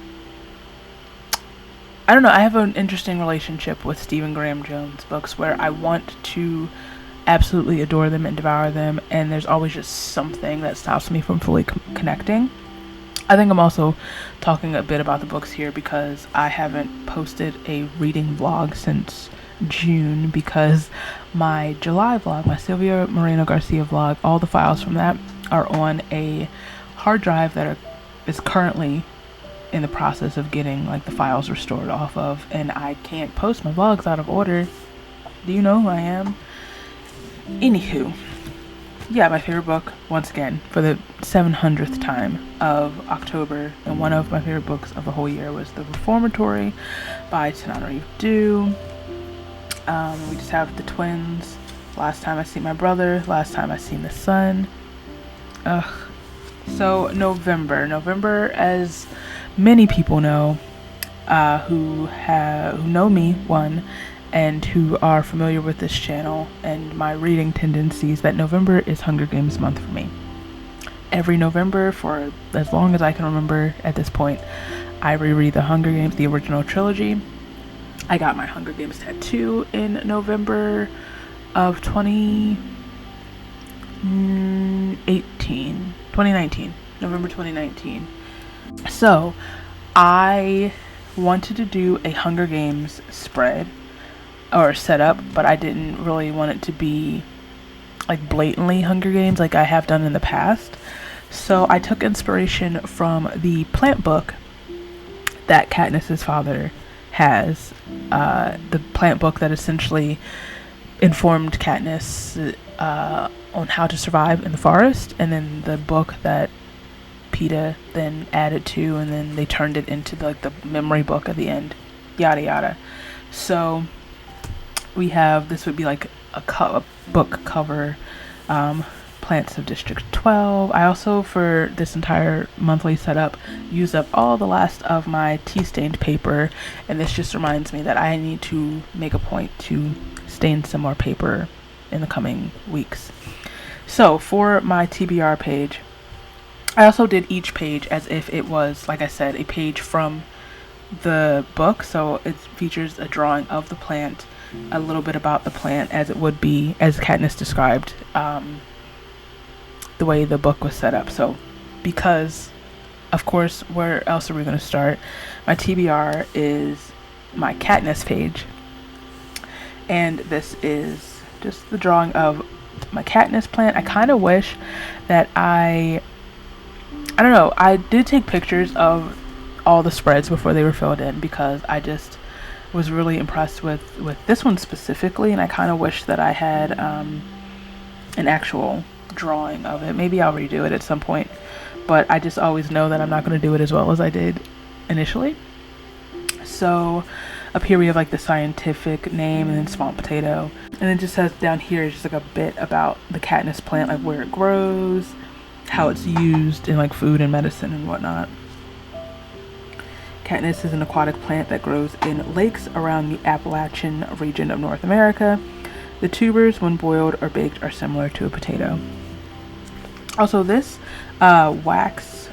I don't know, I have an interesting relationship with Stephen Graham Jones books where I want to absolutely adore them and devour them, and there's always just something that stops me from fully connecting. I think I'm also talking a bit about the books here because I haven't posted a reading vlog since June, because my July vlog, my Sylvia Moreno Garcia vlog, all the files from that are on a hard drive that is currently in the process of getting like the files restored off of, and I can't post my vlogs out of order. Do you know who I am? Anywho, yeah, my favorite book, once again, for the 700th time of October, and one of my favorite books of the whole year, was The Reformatory by Tananarive Due. We just have the twins, Last Time I Seen My Brother, Last Time I Seen the Sun. Ugh. So November, as many people know, who know me, one, and who are familiar with this channel and my reading tendencies, that November is Hunger Games month for me. Every November, for as long as I can remember at this point, I reread the Hunger Games, the original trilogy. I got my Hunger Games tattoo in November of 2019, November 2019. So I wanted to do a Hunger Games spread or setup, but I didn't really want it to be like blatantly Hunger Games like I have done in the past. So I took inspiration from the plant book that Katniss's father has, the plant book that essentially informed Katniss on how to survive in the forest, and then the book that Peeta then added to, and then they turned it into the memory book at the end, yada yada. So we have, this would be like a book cover, Plants of District 12. I also, for this entire monthly setup, used up all the last of my tea stained paper, and this just reminds me that I need to make a point to stain some more paper in the coming weeks. So for my TBR page, I also did each page as if it was, like I said, a page from the book. So it features a drawing of the plant, a little bit about the plant as it would be, as Katniss described, the way the book was set up. So because, of course, where else are we going to start? My TBR is my Katniss page, and this is just the drawing of my Katniss plant. I kind of wish that I don't know, I did take pictures of all the spreads before they were filled in, because I just was really impressed with this one specifically, and I kind of wish that I had an actual drawing of it. Maybe I'll redo it at some point, but I just always know that I'm not going to do it as well as I did initially. So up here we have like the scientific name, and then swamp potato, and it just says down here is just like a bit about the Katniss plant, like where it grows, how it's used in like food and medicine and whatnot. Katniss is an aquatic plant that grows in lakes around the Appalachian region of North America. The tubers, when boiled or baked, are similar to a potato. Also, this wax,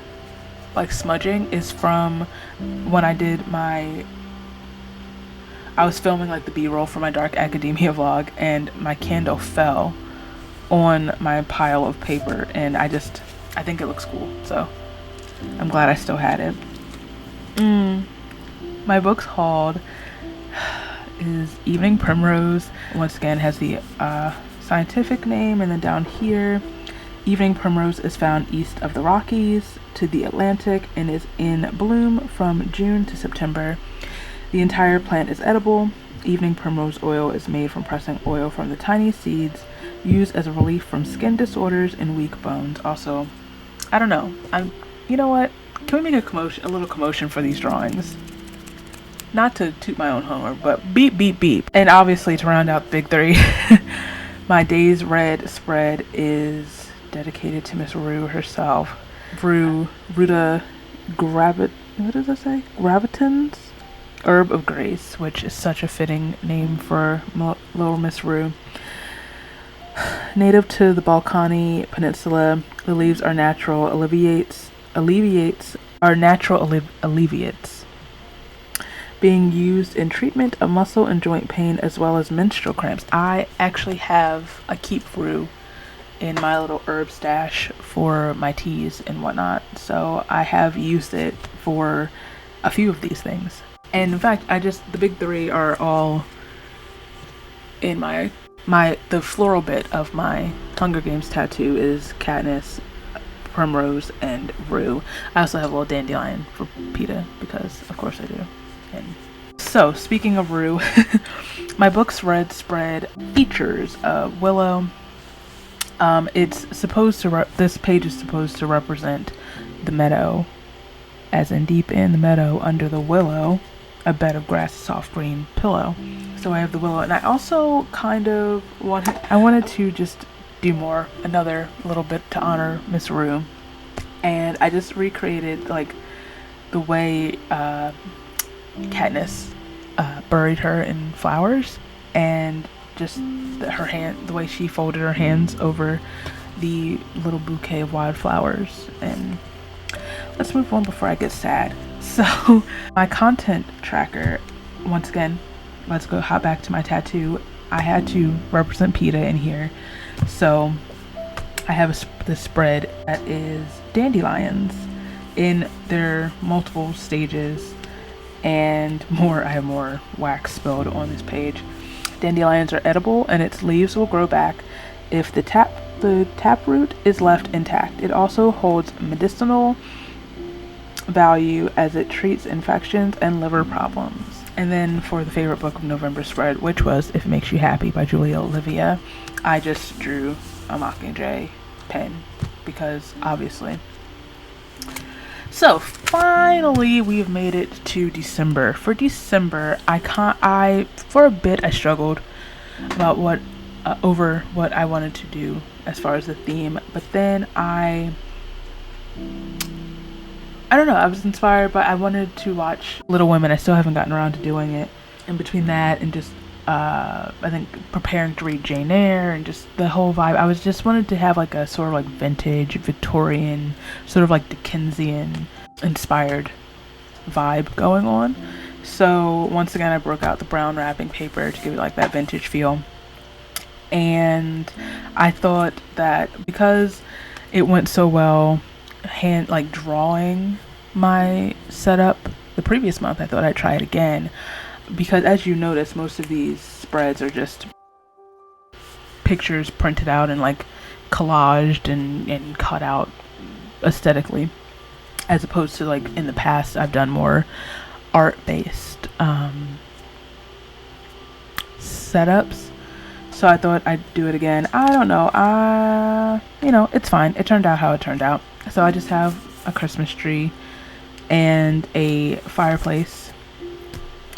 like smudging, is from when I was filming like the B-roll for my Dark Academia vlog, and my candle fell on my pile of paper, and I think it looks cool, so I'm glad I still had it. My book's hauled is Evening Primrose. Once again, has the scientific name, and then down here, Evening primrose is found east of the Rockies to the Atlantic and is in bloom from June to September. The entire plant is edible. Evening primrose oil is made from pressing oil from the tiny seeds, used as a relief from skin disorders and weak bones. Also, I don't know. You know what? Can we make a little commotion for these drawings? Not to toot my own horn, but beep, beep, beep. And obviously to round out the big three, my Days Red spread is dedicated to Miss Rue herself. Ruta what does it say? Gravitans? Herb of Grace, which is such a fitting name for little Miss Rue. Native to the Balkany Peninsula, the leaves are natural alleviates, being used in treatment of muscle and joint pain as well as menstrual cramps. I actually have a keep Rue in my little herb stash for my teas and whatnot, so I have used it for a few of these things. And in fact, the big three are all in the floral bit of my Hunger Games tattoo is Katniss, Primrose, and Rue. I also have a little dandelion for PETA because of course I do. And so speaking of Rue, my book's red spread features Willow. This page is supposed to represent the meadow, as in deep in the meadow under the willow, a bed of grass, a soft green pillow. So I have the willow, and I also wanted to just do another little bit to honor Miss Rue, and I just recreated like the way Katniss buried her in flowers, and just the way she folded her hands over the little bouquet of wildflowers. And let's move on before I get sad. So my content tracker, once again, let's hop back to my tattoo. I had to represent PETA in here, so I have this spread that is dandelions in their multiple stages and more. I have more wax spilled on this page. Dandelions are edible and its leaves will grow back if the taproot is left intact. It also holds medicinal value as it treats infections and liver problems. And then for the favorite book of November spread, which was If It Makes You Happy by Julia Olivia, I just drew a Mockingjay pen because obviously. So finally we've made it to December. For December, for a bit I struggled about over what I wanted to do as far as the theme, but then I don't know, I was inspired, but I wanted to watch Little Women. I still haven't gotten around to doing it. In between that and just I think preparing to read Jane Eyre and just the whole vibe, I just wanted to have like a sort of like vintage Victorian, sort of like Dickensian inspired vibe going on. So once again, I broke out the brown wrapping paper to give it like that vintage feel. And I thought that because it went so well drawing my setup the previous month, I thought I'd try it again, because as you notice, most of these spreads are just pictures printed out and like collaged and cut out aesthetically, as opposed to like in the past I've done more art-based setups. So I thought I'd do it again. I don't know, it's fine. It turned out how it turned out. So I just have a Christmas tree and a fireplace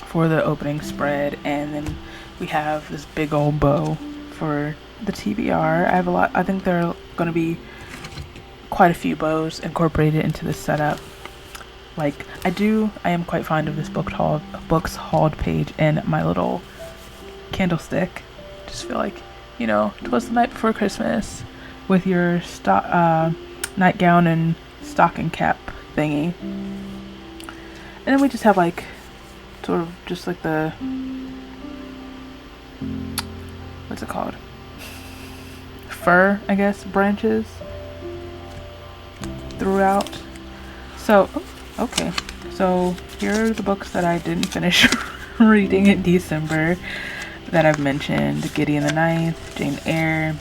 for the opening spread, and then we have this big old bow for the TBR. I have a lot. I think there are going to be quite a few bows incorporated into this setup. Like I am quite fond of this books hauled page and my little candlestick. Just feel like, 'twas the night before Christmas with your nightgown and stocking cap thingy. And then we just have like sort of just like the, what's it called, fir, I guess, branches throughout. So okay, so here are the books that I didn't finish reading in December that I've mentioned: Gideon the Ninth, Jane Eyre,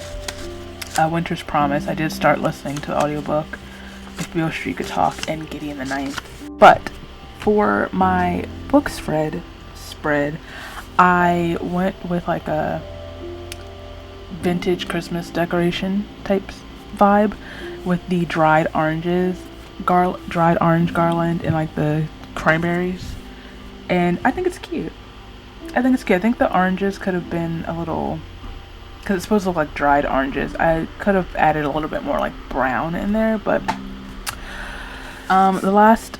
Winter's Promise. I did start listening to the audiobook. If Beale Street Could Talk and Gideon the Ninth. But for my book spread, I went with like a vintage Christmas decoration type vibe with the dried orange garland and like the cranberries, and I think it's cute. I think the oranges could have been a little, because it's supposed to look like dried oranges. I could have added a little bit more like brown in there, but the last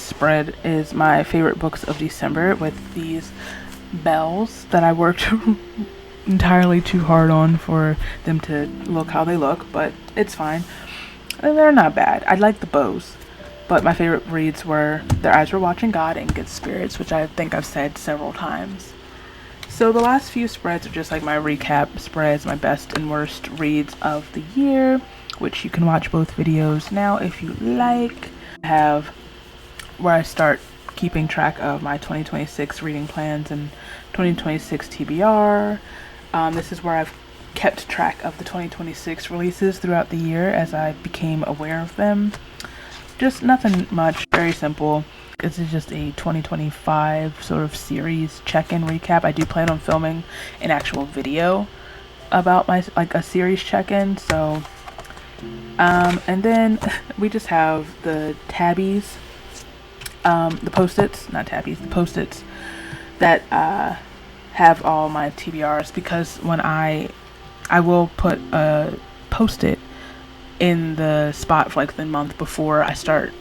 spread is my favorite books of December, with these bells that I worked entirely too hard on for them to look how they look, but it's fine. They're not bad. I like the bows, but my favorite reads were Their Eyes Were Watching God and Good Spirits, which I think I've said several times. So the last few spreads are just like my recap spreads, my best and worst reads of the year, which you can watch both videos now if you like. I have where I start keeping track of my 2026 reading plans and 2026 TBR. This is where I've kept track of the 2026 releases throughout the year as I became aware of them. Just nothing much, very simple. This is just a 2025 sort of series check-in recap. I do plan on filming an actual video about my, like, a series check-in, so and then we just have the tabbies, the post-its, not tabbies, the post-its that have all my TBRs, because when I will put a post-it in the spot for like the month before I start,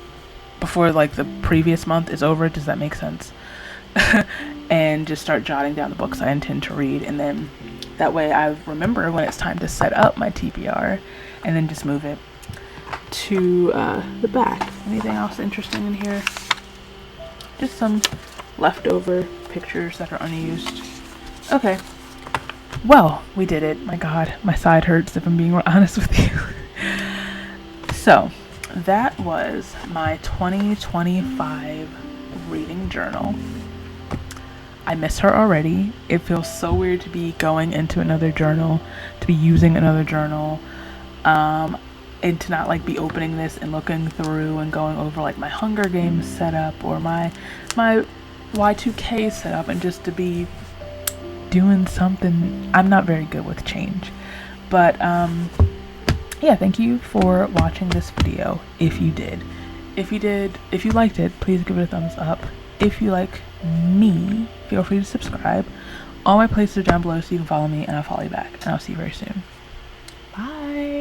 before like the previous month is over. Does that make sense? And just start jotting down the books I intend to read, and then that way I remember when it's time to set up my TBR, and then just move it to the back. Anything else interesting in here? Just some leftover pictures that are unused. Okay, well, we did it. My god, my side hurts if I'm being honest with you. So that was my 2025 reading journal. I miss her already. It feels so weird to be going into another journal, to be using another journal, and to not like be opening this and looking through and going over like my Hunger Games setup or my Y2K setup, and just to be doing something. I'm not very good with change, but yeah, thank you for watching this video. If you liked it, please give it a thumbs up. If you like me, feel free to subscribe. All my places are down below so you can follow me and I'll follow you back, and I'll see you very soon. Bye.